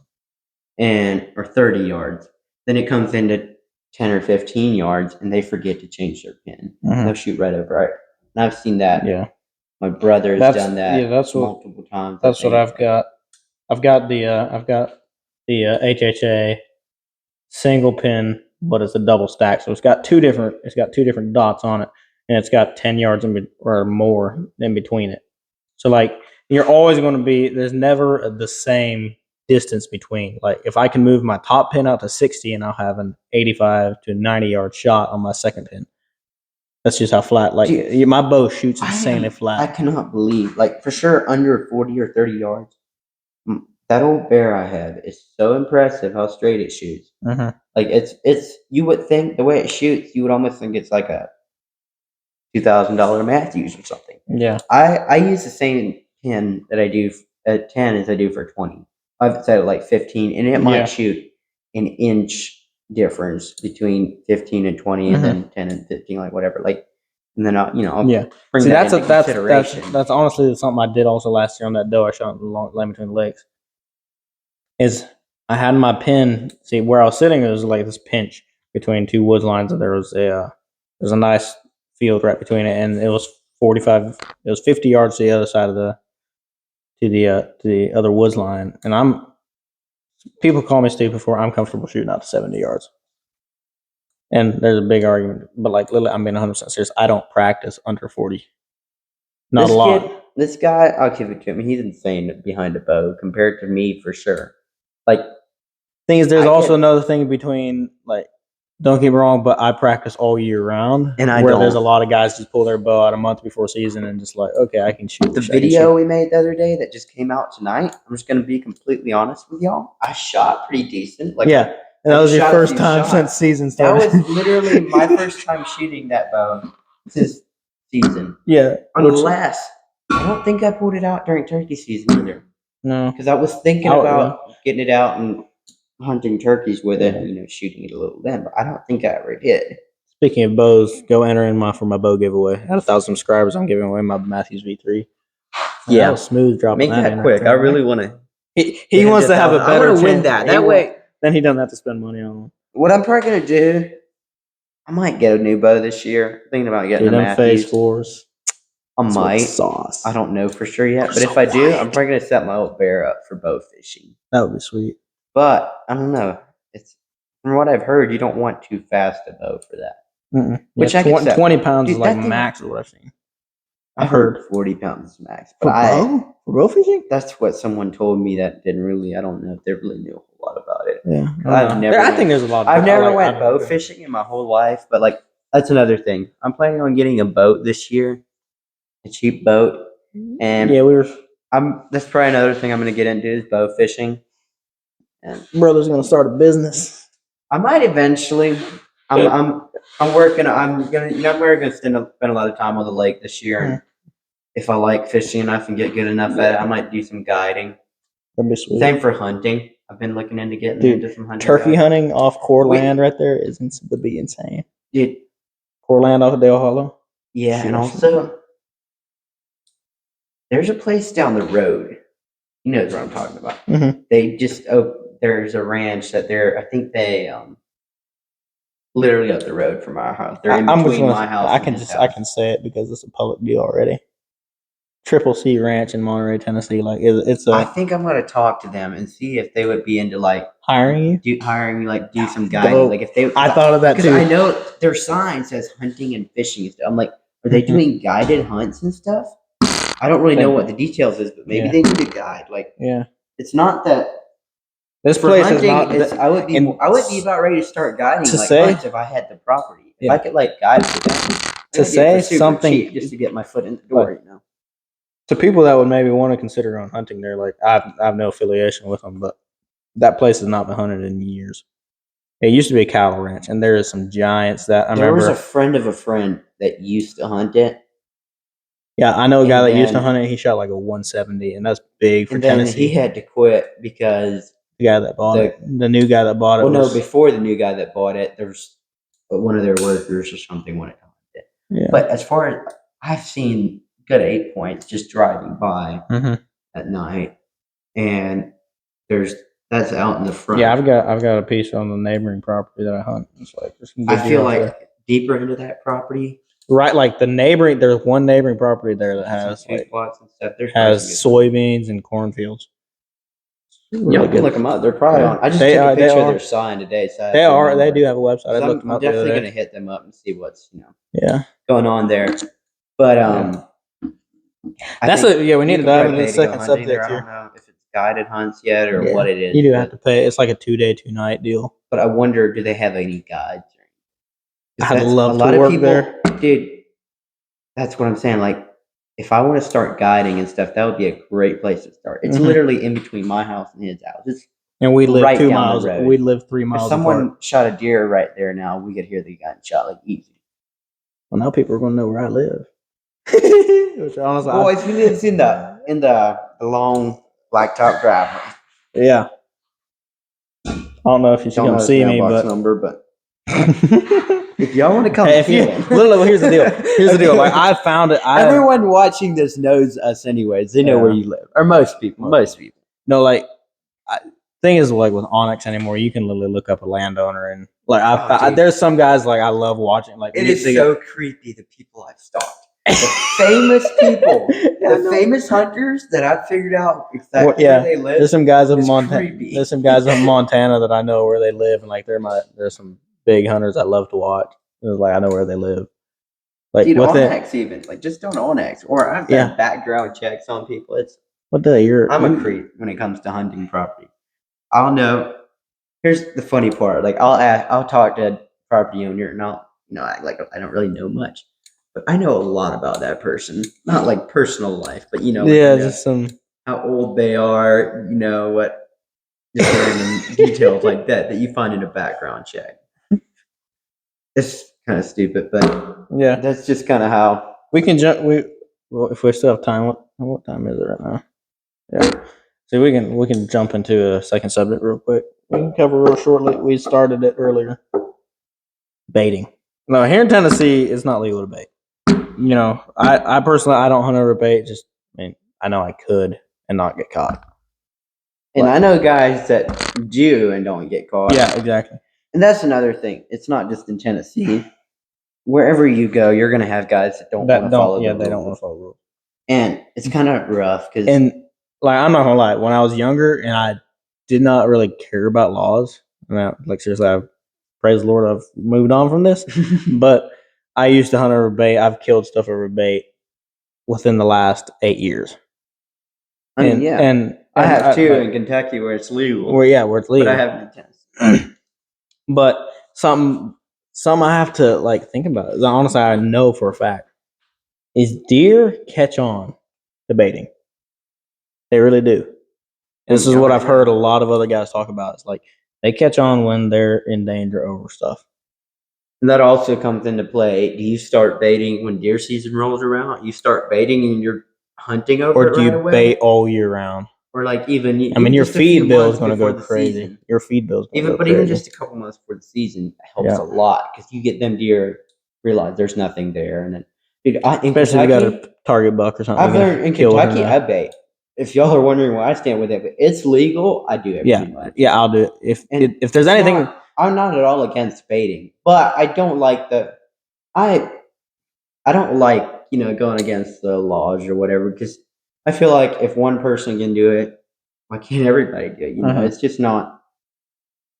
Speaker 2: or 30 yards. Then it comes into 10 or 15 yards and they forget to change their pin. Mm-hmm. They'll shoot right over it. And I've seen that.
Speaker 1: Yeah.
Speaker 2: My brother's done that. Yeah, that's multiple times.
Speaker 1: That's what I've got. I've got the HHA single pin but it's a double stack. So it's got two different dots on it, and it's got 10 yards or more in between it. So like you're always going to be, there's never the same distance between. Like if I can move my top pin out to 60 and I'll have an 85 to 90 yard shot on my second pin. That's just how flat. Like
Speaker 2: Dude,
Speaker 1: my bow shoots insanely flat.
Speaker 2: I cannot believe, like for sure, under 40 or 30 yards. That old bear I have is so impressive how straight it shoots.
Speaker 1: Mm-hmm.
Speaker 2: Like it's. You would think the way it shoots, you would almost think it's like a $2,000 Matthews or something.
Speaker 1: Yeah.
Speaker 2: I use the same pin that I do at 10 as I do for 20. I've set it like 15, and it might shoot an inch difference between 15 and 20, and then 10 and 15, like whatever. Like, and then I'll bring
Speaker 1: See,
Speaker 2: that into consideration.
Speaker 1: That's honestly something I did also last year on that doe I shot in the lane between the legs. Is I had my pin. See where I was sitting, there was like this pinch between two woods lines, and there was a nice field right between it, and it was 45. It was 50 yards to the other side of to the other woods line, and people call me stupid for I'm comfortable shooting out to 70 yards. And there's a big argument, but like literally, I'm being 100% serious. I don't practice under 40. Not a lot.
Speaker 2: This guy, I'll give it to him. He's insane behind a bow compared to me for sure. Like,
Speaker 1: thing is, there's also another thing between like. Don't get me wrong, but I practice all year round.
Speaker 2: And
Speaker 1: there's a lot of guys just pull their bow out a month before season and just like, okay, I can shoot.
Speaker 2: The video we made the other day that just came out tonight, I'm just going to be completely honest with y'all. I shot pretty decent. Like,
Speaker 1: yeah, and that was your first time since season started.
Speaker 2: That was literally my first time shooting that bow since season.
Speaker 1: Yeah.
Speaker 2: Unless, I don't think I pulled it out during turkey season either.
Speaker 1: No.
Speaker 2: Because I was thinking about getting it out and hunting turkeys with it, shooting it a little then, but I don't think I ever did.
Speaker 1: Speaking of bows, go enter in for my bow giveaway. At 1,000 subscribers, I'm giving away my Matthews V3.
Speaker 2: Yeah,
Speaker 1: that was smooth dropping.
Speaker 2: Make that quick. I really want to.
Speaker 1: He wants to have a better.
Speaker 2: I want to win that. That way,
Speaker 1: then he doesn't have to spend money on.
Speaker 2: What I'm probably gonna do, I might get a new bow this year. Thinking about getting a Matthews.
Speaker 1: Phase 4s.
Speaker 2: I might.
Speaker 1: Sauce.
Speaker 2: I don't know for sure yet, but if I do, I'm probably gonna set my old bear up for bow fishing.
Speaker 1: That would be sweet.
Speaker 2: But I don't know. It's from what I've heard, you don't want too fast a bow for that.
Speaker 1: Mm-mm.
Speaker 2: Which
Speaker 1: yeah,
Speaker 2: I
Speaker 1: 20 pounds is like max of what I've seen.
Speaker 2: I heard 40 pounds is max. But
Speaker 1: for bow fishing?
Speaker 2: That's what someone told me that didn't really. I don't know if they really knew a whole lot about it.
Speaker 1: Yeah,
Speaker 2: I
Speaker 1: think there's a lot.
Speaker 2: I've never went bow fishing in my whole life, but like that's another thing. I'm planning on getting a boat this year, a cheap boat, and that's probably another thing I'm going to get into is bow fishing. And
Speaker 1: brother's gonna start a business.
Speaker 2: I might eventually. I'm working. I'm gonna spend a lot of time on the lake this year. And if I like fishing enough and get good enough at it, I might do some guiding.
Speaker 1: That'd be sweet.
Speaker 2: Same for hunting. I've been looking into getting into some hunting.
Speaker 1: Turkey hunting off core land right there would be insane.
Speaker 2: Dude,
Speaker 1: core land off of Dale Hollow.
Speaker 2: Yeah, and also there's a place down the road. You know what I'm talking about.
Speaker 1: Mm-hmm.
Speaker 2: They just there's a ranch that I think they literally up the road from our house. They're in between my house.
Speaker 1: I can say it because it's a public deal already. Triple C Ranch in Monterey, Tennessee. Like it's
Speaker 2: I think I'm gonna talk to them and see if they would be into like
Speaker 1: hiring you,
Speaker 2: like do some guiding. Like if they,
Speaker 1: I thought of that too.
Speaker 2: I know their sign says hunting and fishing and stuff. I'm like, are they doing guided hunts and stuff? I don't really know what the details is, but maybe they need a guide. Like, it's not that.
Speaker 1: This place hunting, is not.
Speaker 2: I would be about ready to start guiding hunts if I had the property. If I could like guide for them.
Speaker 1: To say something
Speaker 2: just to get my foot in the door,
Speaker 1: To people that would maybe want to consider on hunting, they're like, I have no affiliation with them, but that place has not been hunted in years. It used to be a cattle ranch, and there is some giants that I remember.
Speaker 2: There was a friend of a friend that used to hunt it.
Speaker 1: Yeah, I know a guy that used to hunt it. He shot like a 170, and that's big for Tennessee.
Speaker 2: He had to quit because
Speaker 1: the guy that bought it, the new guy that bought it.
Speaker 2: Well, no, before the new guy that bought it, there's one of their workers or something wanted to hunt it.
Speaker 1: Yeah.
Speaker 2: But as far as I've seen, good 8 points just driving by at night, and that's out in the front.
Speaker 1: Yeah, I've got a piece on the neighboring property that I hunt. It's like
Speaker 2: I feel like deeper into that property.
Speaker 1: Right, like there's one neighboring property there that has like
Speaker 2: plots and stuff.
Speaker 1: Has soybeans and cornfields.
Speaker 2: Yeah, I can look them up. They're probably on. I just took a picture of their sign today. So
Speaker 1: they are. They do have a website. I looked them
Speaker 2: I'm
Speaker 1: up.
Speaker 2: definitely going to hit them up and see what's
Speaker 1: yeah
Speaker 2: going on there. But
Speaker 1: that's it. Yeah, we need to dive into the second subject here.
Speaker 2: I don't know if it's guided hunts yet or what it is.
Speaker 1: You do have to pay. It's like a 2-day, 2-night deal.
Speaker 2: But I wonder, do they have any guides?
Speaker 1: I'd love to work there,
Speaker 2: dude. That's what I'm saying. Like, if I want to start guiding and stuff, that would be a great place to start. It's literally in between my house and his house.
Speaker 1: And we live 2 miles. We live 3 miles.
Speaker 2: If someone shot a deer right there now, we could hear the gunshot like easy.
Speaker 1: Well, now people are going to know where I live. Which honestly,
Speaker 2: boys, he lives in the long blacktop driveway.
Speaker 1: Yeah. I don't know if you can see me, but
Speaker 2: if y'all want to come,
Speaker 1: literally, here's the deal. Here's the deal. Like, I found it.
Speaker 2: Everyone watching this knows us, anyways. They know where you live, or most people.
Speaker 1: No, like, thing is, like with Onyx anymore, you can literally look up a landowner and like there's some guys like I love watching. Like,
Speaker 2: it is so creepy. The people I've stalked, the famous people, the famous hunters that I've figured out exactly where they live.
Speaker 1: There's some guys in Montana. There's some guys in Montana that I know where they live, and like there's some big hunters I love to watch. It's like I know where they live. Like
Speaker 2: dude, Onyx, even like just don't Onyx, or I've done background checks on people. It's I'm a creep when it comes to hunting property. I'll know. Here's the funny part. Like I'll talk to a property owner and I'll act like I don't really know much, but I know a lot about that person. Not like personal life, but
Speaker 1: just some
Speaker 2: how old they are. What just random details like that you find in a background check. It's kind of stupid, but
Speaker 1: yeah,
Speaker 2: that's just kind of how
Speaker 1: we can jump. If we still have time, what time is it right now? Yeah. So we can jump into a second subject real quick. We can cover real shortly. We started it earlier. Baiting. No, here in Tennessee, it's not legal to bait. I personally I don't hunt over bait. I know I could and not get caught.
Speaker 2: And I know guys that do and don't get caught.
Speaker 1: Yeah, exactly.
Speaker 2: And that's another thing. It's not just in Tennessee. Wherever you go, you're going to have guys that don't want to follow the rules.
Speaker 1: They don't want to follow rules.
Speaker 2: And it's kind of rough because.
Speaker 1: Like, I'm not gonna lie, when I was younger and I did not really care about laws, seriously, praise the Lord, I've moved on from this. But I used to hunt over bait. I've killed stuff over bait within the last 8 years.
Speaker 2: And I have too in Kentucky where it's legal.
Speaker 1: Where it's legal.
Speaker 2: But I haven't in Tennessee.
Speaker 1: But some I have to think about. Honestly, I know for a fact is deer catch on to baiting. They really do. And this is what I've heard a lot of other guys talk about. It's like they catch on when they're in danger over stuff.
Speaker 2: And that also comes into play. Do you start baiting when deer season rolls around? You start baiting and you're hunting over it right away?
Speaker 1: Or do you bait all year round?
Speaker 2: Or even
Speaker 1: your feed bill is going to go crazy. Your feed bill is going to go crazy.
Speaker 2: But even just a couple months before the season helps a lot because you get them deer realize there's nothing there. And then, dude,
Speaker 1: especially if you got a target buck or something.
Speaker 2: I've learned in Kentucky, I bait. If y'all are wondering where I stand with it, but it's legal. I do it.
Speaker 1: Yeah, I'll do it. If there's anything,
Speaker 2: I'm not at all against baiting, but I don't like I don't like going against the laws or whatever because I feel like if one person can do it, why can't everybody do it? It's just not.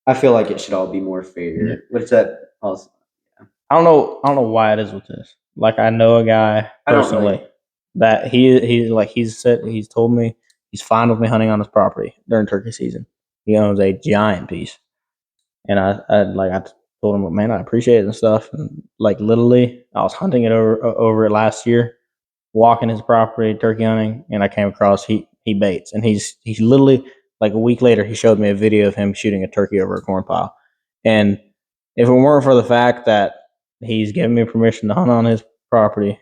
Speaker 2: I feel like it should all be more fair. Yeah. What's that? Also,
Speaker 1: I don't know why it is with this. Like, I know a guy personally. That he's told me he's fine with me hunting on his property during turkey season. He owns a giant piece, and I told him, man, I appreciate it and stuff. And literally, I was hunting it over it last year, walking his property, turkey hunting, and I came across he baits, and he's literally a week later he showed me a video of him shooting a turkey over a corn pile, and if it weren't for the fact that he's given me permission to hunt on his property.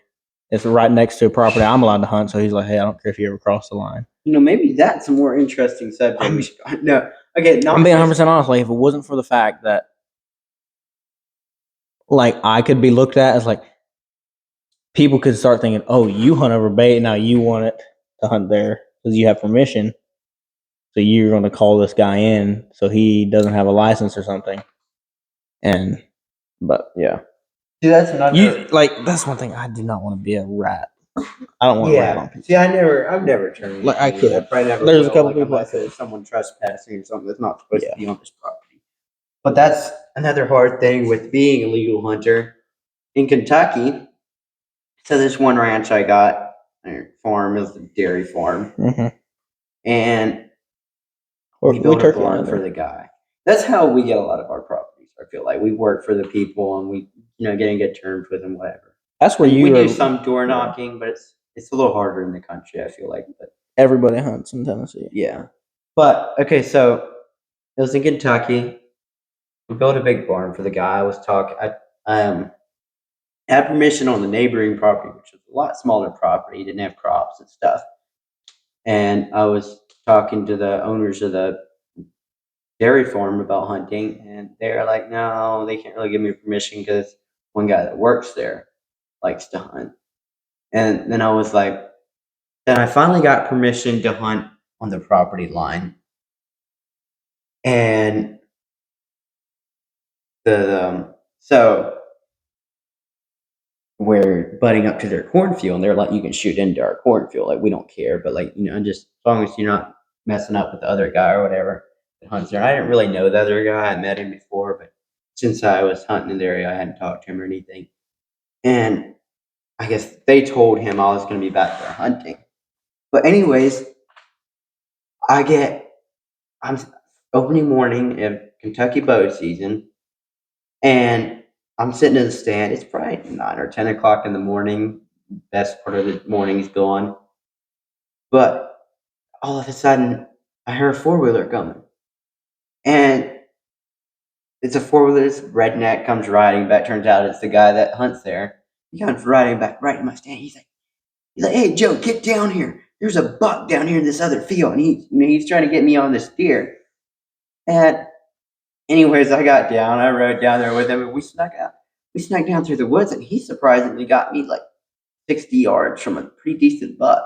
Speaker 1: It's right next to a property I'm allowed to hunt, so he's like, "Hey, I don't care if you ever cross the line."
Speaker 2: Maybe that's a more interesting subject. I'm being
Speaker 1: 100% honest. If it wasn't for the fact that, I could be looked at as people could start thinking, "Oh, you hunt over bait, now you want it to hunt there because you have permission, so you're going to call this guy in so he doesn't have a license or something." But yeah.
Speaker 2: Dude, that's another.
Speaker 1: That's one thing. I do not want to be a rat I don't want to rat on people.
Speaker 2: See, I've never turned.
Speaker 1: Like, I could.
Speaker 2: I probably never.
Speaker 1: There's a
Speaker 2: will,
Speaker 1: couple
Speaker 2: like,
Speaker 1: people
Speaker 2: unless
Speaker 1: I could.
Speaker 2: it's someone trespassing or something that's not supposed to be on this property. But that's another hard thing with being a legal hunter in Kentucky. So this one ranch I got, farm is a dairy farm, and we built a barn for the guy. That's how we get a lot of our properties. I feel like we work for the people, and we, getting good terms with them, whatever.
Speaker 1: That's where
Speaker 2: we do some door knocking, but it's a little harder in the country, I feel like. But
Speaker 1: everybody hunts in Tennessee.
Speaker 2: Yeah, but okay, so it was in Kentucky. We built a big barn for the guy. I was talking. I had permission on the neighboring property, which was a lot smaller property, didn't have crops and stuff. And I was talking to the owners of the dairy farm about hunting, and they're like, no, they can't really give me permission because one guy that works there likes to hunt. And then I was like, then I finally got permission to hunt on the property line. And so we're butting up to their cornfield, and they're like, you can shoot into our cornfield, like we don't care, but like, just as long as you're not messing up with the other guy or whatever that hunts there. And I didn't really know the other guy. I met him before, but since I was hunting in the area, I hadn't talked to him or anything. And I guess they told him I was going to be back there hunting. But anyways, I'm opening morning of Kentucky bow season, and I'm sitting in the stand. It's probably 9 or 10 o'clock in the morning. Best part of the morning is gone. But all of a sudden, I hear a four-wheeler coming. And it's a four-wheeler. This redneck comes riding back. Turns out it's the guy that hunts there. He comes riding back right in my stand. He's like, hey, Joe, get down here. There's a buck down here in this other field. And he's trying to get me on this deer. And anyways, I got down. I rode down there with him, and we snuck out. We snuck down through the woods, and he surprisingly got me like 60 yards from a pretty decent buck.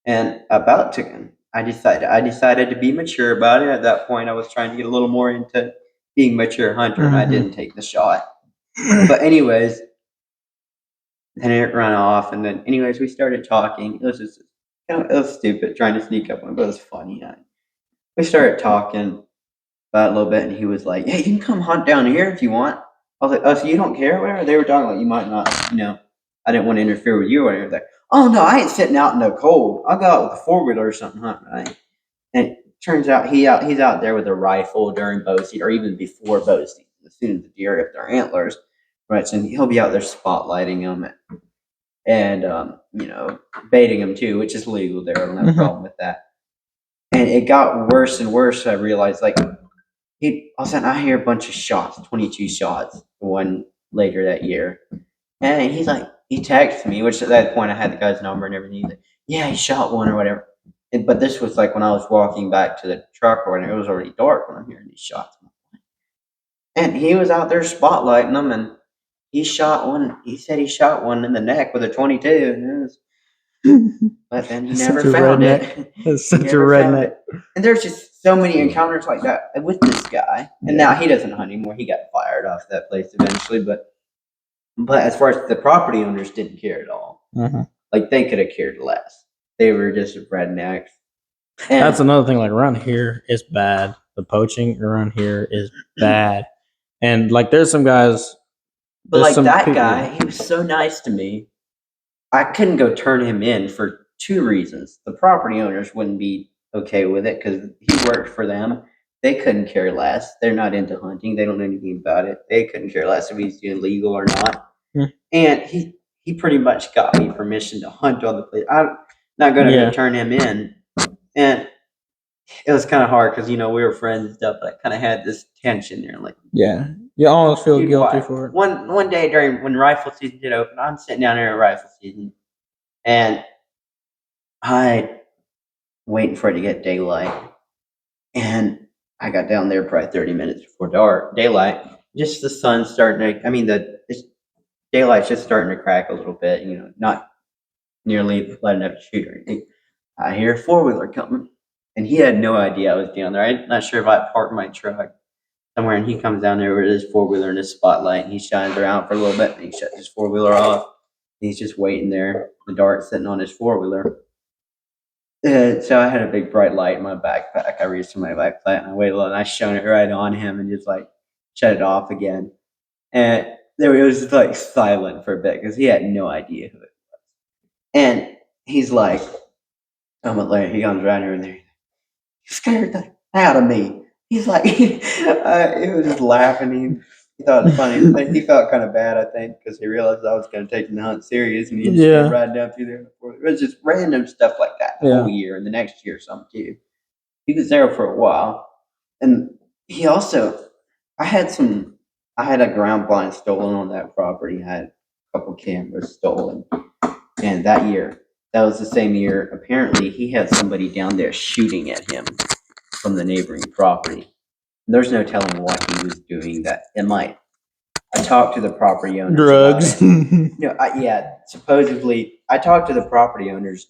Speaker 2: And about to, I decided to be mature about it. At that point, I was trying to get a little more into being a mature hunter, and I didn't take the shot. But anyways, then it ran off, and then anyways, we started talking. It was just it was stupid trying to sneak up on him, but it was funny. We started talking about a little bit, and he was like, hey, you can come hunt down here if you want. I was like, oh, so you don't care or whatever? They were talking like, you might not, I didn't want to interfere with you or anything. Oh, no, I ain't sitting out in the cold. I'll go out with a four-wheeler or something hunting, right? And it turns out he's out there with a rifle during bow season, or even before bow season, as soon as the deer have their antlers, right? So he'll be out there spotlighting them and baiting them too, which is legal there. I don't have a problem with that. And it got worse and worse. I realized, like, all of a sudden I hear a bunch of shots, 22 shots, one later that year. And he's like, he texted me, which at that point I had the guy's number and everything. He's like, yeah, he shot one or whatever. But this was like when I was walking back to the truck, or when it was already dark when I'm hearing these shots. And he was out there spotlighting them, and he shot one. He said he shot one in the neck with a 22. But then he never found it.
Speaker 1: That's such a redneck.
Speaker 2: And there's just so many encounters like that with this guy. And now he doesn't hunt anymore. He got fired off that place eventually. But as far as the property owners didn't care at all. Like, they could have cared less. They were just rednecks. And
Speaker 1: that's another thing. Like, around here, it's bad. The poaching around here is bad. And like, there's some guys.
Speaker 2: But like that guy, he was so nice to me. I couldn't go turn him in for two reasons. The property owners wouldn't be okay with it because he worked for them. They couldn't care less. They're not into hunting. They don't know anything about it. They couldn't care less if he's illegal or not. And he pretty much got me permission to hunt on the place. I'm not going to go turn him in. And it was kind of hard because, we were friends and stuff, but I kind of had this tension there. Like,
Speaker 1: you almost feel guilty for it.
Speaker 2: One day when rifle season did open, I'm sitting down there at rifle season, and I waiting for it to get daylight, and I got down there probably 30 minutes before daylight. Just the sun starting to, daylight's just starting to crack a little bit, not nearly letting up to shoot or anything. I hear a four-wheeler coming, and he had no idea I was down there. I'm not sure if I parked my truck somewhere, and he comes down there with his four-wheeler and his spotlight, and he shines around for a little bit, and he shuts his four-wheeler off. He's just waiting there in the dark, sitting on his 4-wheeler. So I had a big bright light in my backpack. I reached for my backpack and I waited a little, and I shone it right on him and just like shut it off again. And there it was just like silent for a bit because he had no idea who it was. And he's like, he comes right here and there. You scared the out of me. He's like, he was just laughing. He thought it was funny. But he felt kind of bad, I think, because he realized I was going to take the hunt serious, and he just started riding down through there. It was just random stuff like that the whole year, and the next year some too. He was there for a while, and he also, I had a ground blind stolen on that property. I had a couple cameras stolen, and that was the same year. Apparently, he had somebody down there shooting at him from the neighboring property. There's no telling what he was doing. I talked to the property owners.
Speaker 1: Drugs.
Speaker 2: Supposedly, I talked to the property owners,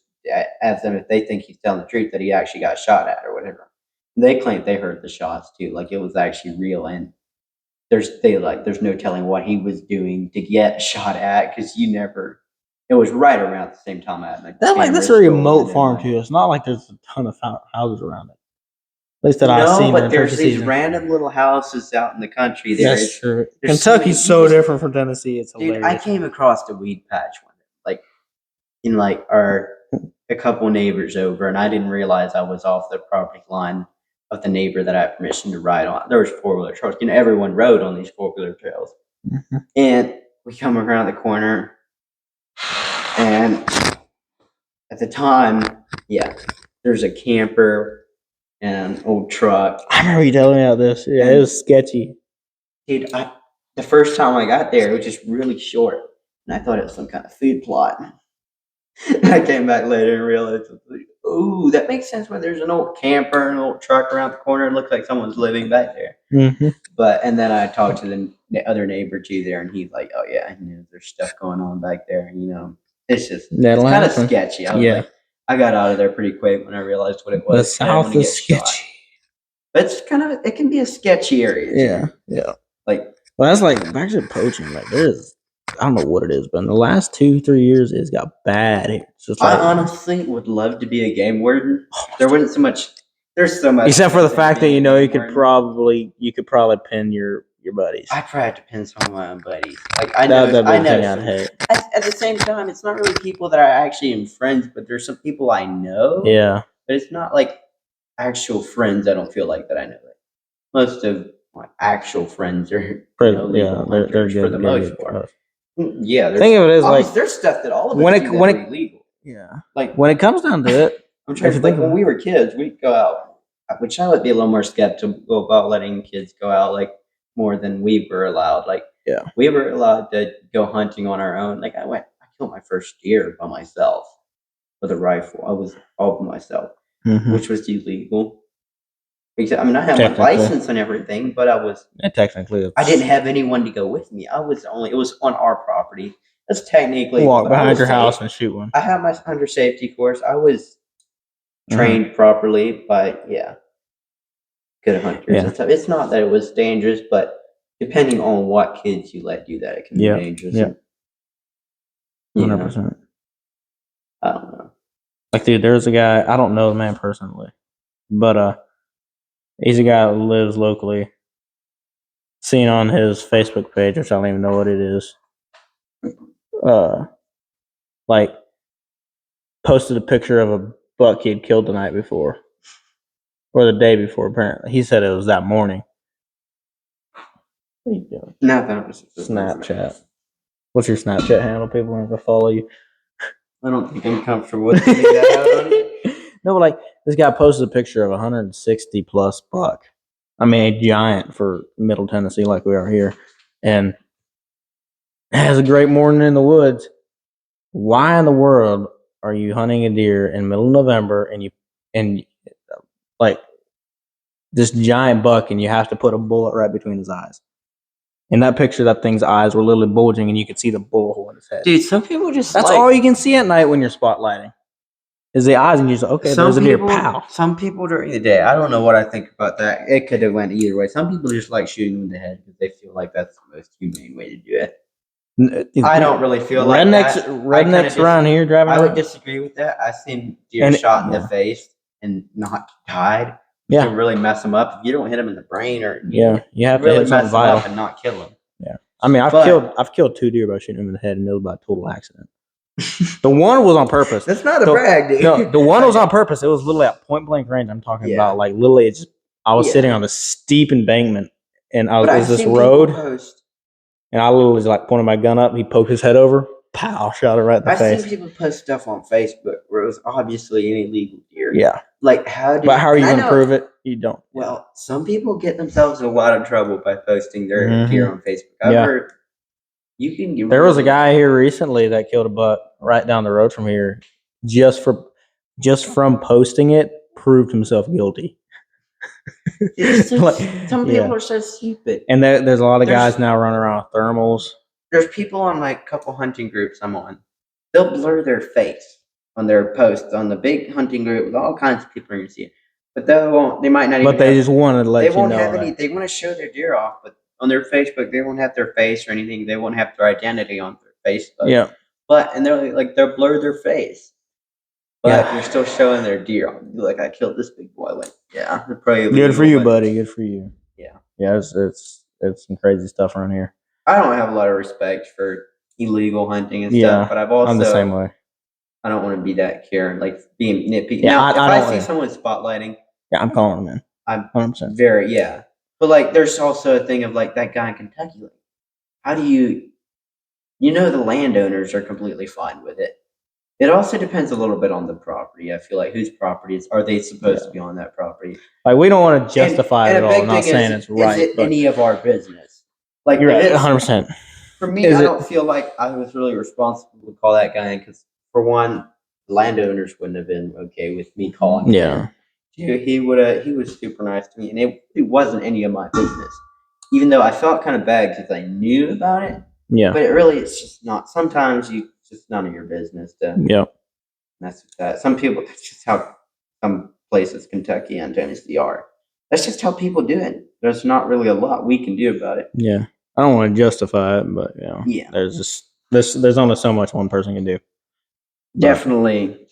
Speaker 2: asked them if they think he's telling the truth that he actually got shot at or whatever. And they claimed they heard the shots too, like it was actually real. And there's no telling what he was doing to get shot at because it was right around the same time I had my
Speaker 1: That's a remote farm too. It's not like there's a ton of houses around it. At least that I've seen.
Speaker 2: But there's these random little houses out in the country.
Speaker 1: That's true. Kentucky's so different from Tennessee. It's hilarious.
Speaker 2: Dude, I came across a weed patch one day, in a couple neighbors over, and I didn't realize I was off the property line of the neighbor that I had permission to ride on. There was 4-wheeler trails. Everyone rode on these 4-wheeler trails. Mm-hmm. And we come around the corner, and at the time, there's a camper and an old truck.
Speaker 1: I remember you telling me about this. Yeah, it was sketchy.
Speaker 2: Dude, the first time I got there, it was just really short, and I thought it was some kind of food plot. I came back later and realized, ooh, that makes sense when there's an old camper and an old truck around the corner. It looks like someone's living back there.
Speaker 1: Mm-hmm.
Speaker 2: And then I talked to the other neighbor too there, and he's like, oh yeah, there's stuff going on back there. It's just it's kind of sketchy. I got out of there pretty quick when I realized what it was.
Speaker 1: The South is sketchy.
Speaker 2: But it can be a sketchy area.
Speaker 1: Yeah. That's back to poaching. I don't know what it is, but in the last 2-3 years, it's got bad here. It's just
Speaker 2: I honestly would love to be a game warden. There wasn't so much. There's so much.
Speaker 1: Except for the fact that you could probably pin your buddies.
Speaker 2: I probably have to pin some of my own buddies. I know.
Speaker 1: I'd hate.
Speaker 2: At the same time, it's not really people that I actually am friends, but there's some people I know.
Speaker 1: Yeah.
Speaker 2: But it's not like actual friends. I don't feel like that I know. Most of my actual friends are
Speaker 1: they're good
Speaker 2: for the most part. Yeah,
Speaker 1: think of it as
Speaker 2: there's stuff that all of us
Speaker 1: when
Speaker 2: do that illegal.
Speaker 1: Yeah, when it comes down to it,
Speaker 2: I'm trying to think. When we were kids, we'd go out. Which I would be a little more skeptical about letting kids go out more than we were allowed. We were allowed to go hunting on our own. I killed my first deer by myself with a rifle. I was all by myself, which was illegal. I had my license and everything, but
Speaker 1: technically
Speaker 2: I didn't have anyone to go with me. It was on our property. That's technically
Speaker 1: walk behind your house and shoot one.
Speaker 2: I had my hunter safety course. I was trained properly, but good hunters and stuff. It's not that it was dangerous, but depending on what kids you let do that, it can be dangerous.
Speaker 1: Yeah, 100%.
Speaker 2: I don't know.
Speaker 1: Dude, there's a guy, I don't know the man personally, but he's a guy who lives locally. Seen on his Facebook page, which I don't even know what it is. Posted a picture of a buck he'd killed the night before. Or the day before, apparently. He said it was that morning. What are you doing?
Speaker 2: Nothing.
Speaker 1: Snapchat. What's your Snapchat handle? People are going to follow you.
Speaker 2: I don't think I'm comfortable with that on you.
Speaker 1: No, but this guy posted a picture of a 160 plus buck. I mean, a giant for Middle Tennessee like we are here. And it has a great morning in the woods. Why in the world are you hunting a deer in middle of November and this giant buck and you have to put a bullet right between his eyes? In that picture, that thing's eyes were literally bulging and you could see the bullet hole in his head.
Speaker 2: Dude, some people just
Speaker 1: that's all you can see at night when you're spotlighting. Is the eyes, and you're just there's a deer, pow.
Speaker 2: Some people during the day, I don't know what I think about that. It could have went either way. Some people just like shooting in the head because they feel like that's the most humane way to do it. I don't really feel like
Speaker 1: rednecks.
Speaker 2: that.
Speaker 1: Rednecks around here driving.
Speaker 2: I would
Speaker 1: around.
Speaker 2: disagree with that. I've seen deer shot in the face and not died.
Speaker 1: Yeah.
Speaker 2: To really mess them up. If you don't hit them in the brain or
Speaker 1: you have to
Speaker 2: really
Speaker 1: hit
Speaker 2: mess
Speaker 1: something
Speaker 2: them
Speaker 1: vital
Speaker 2: up and not kill them.
Speaker 1: Yeah, I mean, I've killed 2 deer by shooting them in the head, and it was by total accident. The one was on purpose.
Speaker 2: That's not a brag, dude.
Speaker 1: No, the one was on purpose. It was literally at point blank range. I'm talking about like literally. It's just, I was sitting on the steep embankment, and I was this road, and I literally was like pointing my gun up. He poked his head over, pow, shot it right in the face.
Speaker 2: I've seen people post stuff on Facebook where it was obviously an illegal deer.
Speaker 1: Yeah,
Speaker 2: like
Speaker 1: but how are you going to prove it? You don't.
Speaker 2: Well, some people get themselves in a lot of trouble by posting their deer on Facebook. I've heard. You can get.
Speaker 1: There was a guy here recently that killed a buck right down the road from here, just from posting it, proved himself guilty.
Speaker 2: Some people are so stupid.
Speaker 1: And there's a lot of guys now running around with thermals.
Speaker 2: There's people on like a couple hunting groups I'm on. They'll blur their face on their posts on the big hunting group with all kinds of people are gonna see it. But they might not even.
Speaker 1: But they just want to let you know.
Speaker 2: They won't have any. They want to show their deer off, but on their Facebook, they won't have their face or anything. They won't have their identity on their Facebook.
Speaker 1: Yeah.
Speaker 2: And they're blur their face. But you're still showing their deer. Like, I killed this big boy. Like, yeah. Probably
Speaker 1: good for you, buddy. Good for you.
Speaker 2: Yeah.
Speaker 1: Yeah, it's some crazy stuff around here.
Speaker 2: I don't have a lot of respect for illegal hunting and stuff, but I'm the
Speaker 1: same way.
Speaker 2: I don't want to be that Karen, like being nitpicky.
Speaker 1: Yeah,
Speaker 2: now, if I see someone spotlighting,
Speaker 1: I'm calling them in.
Speaker 2: I'm
Speaker 1: 100%.
Speaker 2: But like, there's also a thing of like that guy in Kentucky. Like, how do you the landowners are completely fine with it. It also depends a little bit on the property. I feel like whose property are they supposed to be on that property?
Speaker 1: Like, we don't want to justify it at all. I'm not saying it's right.
Speaker 2: Is it any of our business? Like,
Speaker 1: you're right, 100%.
Speaker 2: For me, I don't feel like I was really responsible to call that guy in because, for one, landowners wouldn't have been okay with me calling him. He was super nice to me, and it wasn't any of my business. Even though I felt kind of bad because I knew about it. Yeah. But it's just not. Sometimes it's just none of your business to mess with that. Some people, that's just how some places, Kentucky and Tennessee are. That's just how people do it. There's not really a lot we can do about it.
Speaker 1: Yeah. I don't want to justify it, but there's only so much one person can do.
Speaker 2: Definitely,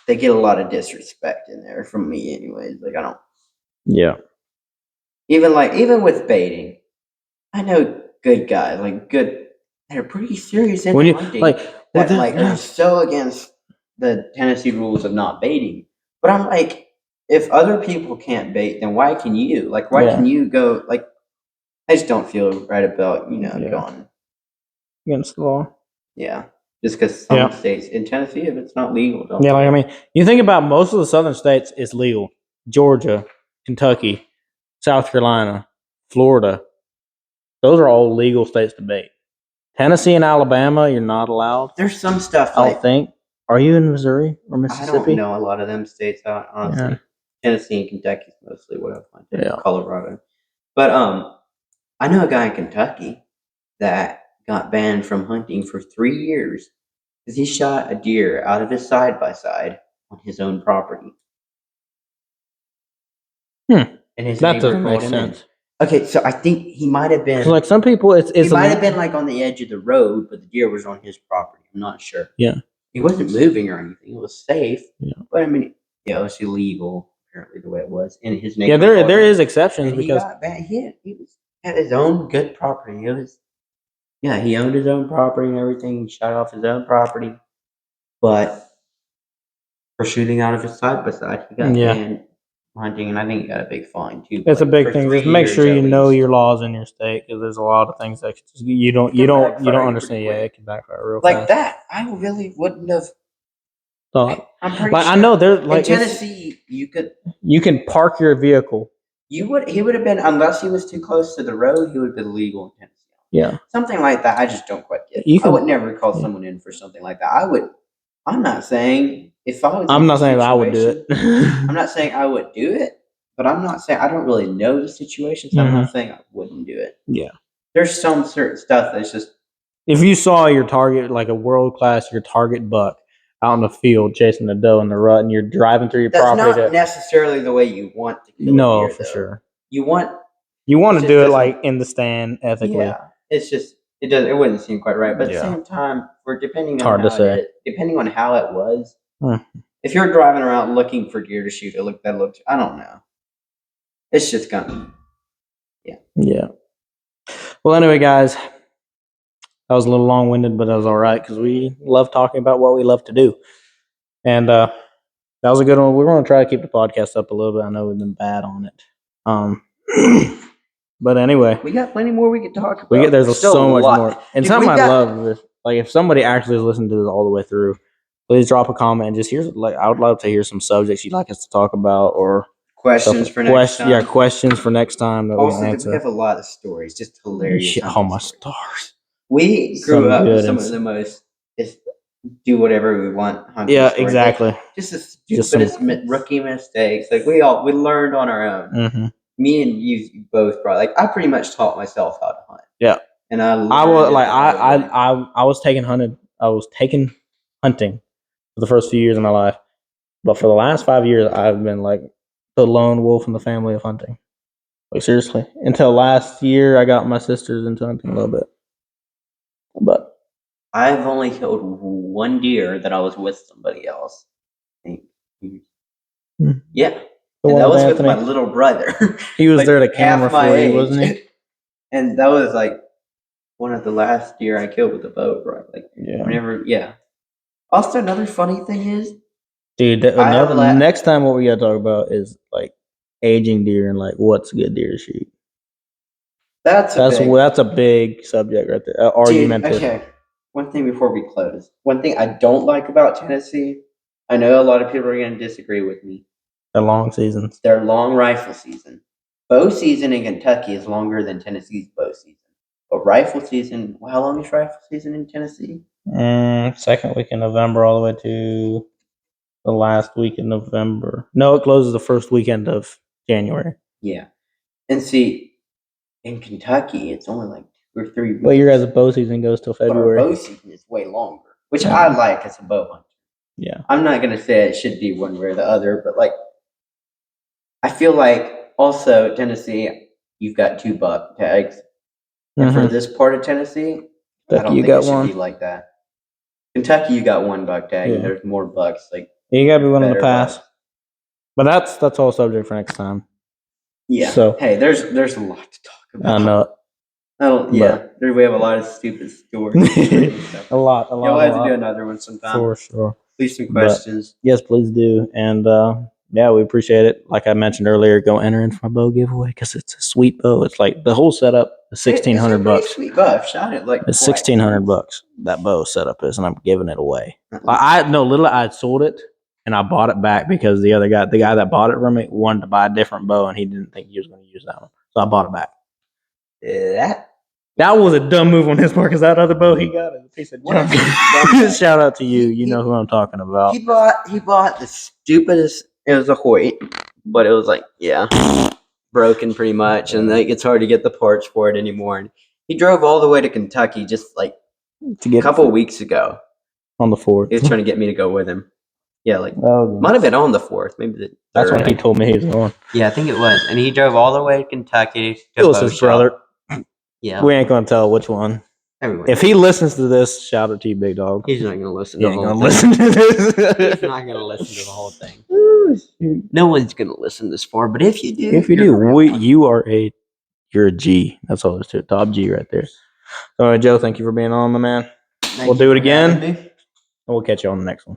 Speaker 2: they get a lot of disrespect in there from me, anyways. Like, I don't. Yeah. Even with baiting, I know good guys, like they're pretty serious in hunting. Are so against the Tennessee rules of not baiting. But I'm like, if other people can't bait, then why can you? Like, why can you go? Like, I just don't feel right about going
Speaker 1: against the law.
Speaker 2: Yeah. Just because some states in Tennessee, if it's not legal, don't.
Speaker 1: Yeah, I mean, you think about most of the southern states, it's legal. Georgia, Kentucky, South Carolina, Florida. Those are all legal states to bait. Tennessee and Alabama, you're not allowed.
Speaker 2: There's some stuff.
Speaker 1: I don't think. Are you in Missouri or Mississippi?
Speaker 2: I don't know a lot of them states out, honestly. Yeah. Tennessee and Kentucky is mostly what I've hunted. Yeah. Colorado. But I know a guy in Kentucky that got banned from hunting for 3 years because he shot a deer out of his side-by-side on his own property.
Speaker 1: And that doesn't make sense.
Speaker 2: Okay, so I think he might have been.
Speaker 1: Like, some people, he
Speaker 2: might have been like on the edge of the road, but the deer was on his property. I'm not sure. Yeah, he wasn't moving or anything. It was safe. Yeah, but I mean, it was illegal apparently the way it was. And his neighbor.
Speaker 1: Yeah, there is exceptions because
Speaker 2: he got banned. He had his own good property. He owned his own property and everything. He shot off his own property, but for shooting out of his side by side, he got banned. Hunting, and I think you got a big fine too.
Speaker 1: It's a big thing. Just make sure you know your laws in your state, because there's a lot of things that you don't understand. Yeah, it can backfire real fast.
Speaker 2: Like that, I really wouldn't have
Speaker 1: thought.
Speaker 2: I'm pretty
Speaker 1: sure.
Speaker 2: I
Speaker 1: know there's
Speaker 2: like in Tennessee,
Speaker 1: you can park your vehicle.
Speaker 2: He would have been, unless he was too close to the road, he would have been legal in Tennessee. Yeah, something like that. I just don't quite get it. I would never call someone in for something like that. I'm not saying if I was.
Speaker 1: I'm not saying I would do it.
Speaker 2: I'm not saying I would do it, but I'm not saying I don't really know the situation, so I'm not saying I wouldn't do it. Yeah, there's some certain stuff that's just.
Speaker 1: If you saw your target, like a your target buck out in the field chasing the doe in the rut, and you're driving through your property,
Speaker 2: that's not necessarily the way you want to kill a deer,
Speaker 1: for sure.
Speaker 2: You want
Speaker 1: to do it like in the stand ethically.
Speaker 2: Yeah, it's just It wouldn't seem quite right. But at
Speaker 1: Yeah.
Speaker 2: the same time, depending
Speaker 1: hard
Speaker 2: on
Speaker 1: to
Speaker 2: how
Speaker 1: say.
Speaker 2: depending on how it was.
Speaker 1: Hmm.
Speaker 2: If you're driving around looking for deer to shoot, I don't know. It's just gonna.
Speaker 1: Yeah. Well, anyway, guys, that was a little long-winded, but that was all right because we love talking about what we love to do. And that was a good one. We're going to try to keep the podcast up a little bit. I know we've been bad on it. But anyway,
Speaker 2: We got plenty more we could talk about.
Speaker 1: There's
Speaker 2: Still
Speaker 1: so
Speaker 2: a
Speaker 1: much
Speaker 2: lot.
Speaker 1: more. And
Speaker 2: Dude,
Speaker 1: something I love is, like, if somebody actually has listened to this all the way through, please drop a comment and just I would love to hear some subjects you'd like us to talk about or
Speaker 2: questions for next time.
Speaker 1: Yeah, questions for next time that
Speaker 2: Also,
Speaker 1: we
Speaker 2: we
Speaker 1: answer.
Speaker 2: have a lot of stories, just hilarious.
Speaker 1: Oh my stars!
Speaker 2: We grew up with some of the most do whatever we want.
Speaker 1: Yeah,
Speaker 2: stories.
Speaker 1: exactly.
Speaker 2: Like, just the stupidest rookie mistakes. Like we learned on our own.
Speaker 1: Mm-hmm.
Speaker 2: Me and you both brought. Like I pretty much taught myself how to hunt.
Speaker 1: Yeah,
Speaker 2: and
Speaker 1: I was taking hunting for the first few years of my life, but for the last 5 years, I've been like the lone wolf in the family of hunting. Like seriously, until last year, I got my sisters into hunting a little bit, but
Speaker 2: I've only killed one deer that I was with somebody else. Yeah. And that was with my little brother.
Speaker 1: He was there to camera for you, wasn't he?
Speaker 2: And that was like one of the last deer I killed with a bow, right? Like Also, another funny thing is,
Speaker 1: dude, next time what we gotta talk about is like aging deer and like what's a good deer to shoot. That's a big subject right there. Argumentative.
Speaker 2: Okay. One thing before we close. One thing I don't like about Tennessee. I know a lot of people are going to disagree with me.
Speaker 1: Their long seasons.
Speaker 2: Their long rifle season. Bow season in Kentucky is longer than Tennessee's bow season. But rifle season, how long is rifle season in Tennessee?
Speaker 1: Second week in November all the way to the last week in November. No, it closes the first weekend of January.
Speaker 2: Yeah. And see, in Kentucky, it's only like 2 or 3 weeks.
Speaker 1: Well, your guys' bow season goes till February.
Speaker 2: But our bow season is way longer, which I like as a bow hunter.
Speaker 1: Yeah.
Speaker 2: I'm not going to say it should be one way or the other, but like, I feel like also Tennessee, you've got 2 buck tags. And for this part of Tennessee, I don't think it should be like that. Kentucky, you got 1 buck tag, and there's more bucks. Like
Speaker 1: you gotta be willing to pass. But that's all subject for next time.
Speaker 2: Yeah. So hey, there's a lot to talk about.
Speaker 1: I know.
Speaker 2: We have a lot of stupid stories.
Speaker 1: a lot.
Speaker 2: You'll have to do another one sometime.
Speaker 1: For sure.
Speaker 2: Please some questions.
Speaker 1: Yes, please do. And we appreciate it. Like I mentioned earlier, go enter in for my bow giveaway because it's a sweet bow. It's like the whole setup is $1,600.
Speaker 2: Sweet bow. I've shot it like
Speaker 1: it's $1,600. That bow setup is, and I'm giving it away. Literally, I sold it and I bought it back because the guy that bought it from me wanted to buy a different bow and he didn't think he was going to use that one, so I bought it back. That was a dumb move on his part because that other bow he got is a piece of junk. Shout out to you. You know who I'm talking about.
Speaker 2: He bought the stupidest. It was a Hoyt, but it was like broken pretty much, and like it's hard to get the parts for it anymore. And he drove all the way to Kentucky just like a couple of weeks ago
Speaker 1: on the 4th.
Speaker 2: He was trying to get me to go with him. Yeah, might have been on the 4th, maybe the 3rd.
Speaker 1: That's when he told me he was going.
Speaker 2: Yeah, I think it was, and he drove all the way to Kentucky.
Speaker 1: It was his brother.
Speaker 2: Yeah,
Speaker 1: we ain't gonna tell which one.
Speaker 2: Everyone.
Speaker 1: If he listens to this, shout out to you, big dog.
Speaker 2: He's not gonna listen.
Speaker 1: He's not gonna
Speaker 2: listen to the whole thing. No one's gonna listen this far, but if you do,
Speaker 1: you're a G. That's all there's to it. Top G right there. All right, Joe. Thank you for being on, my man. We'll do it again, and we'll catch you on the next one.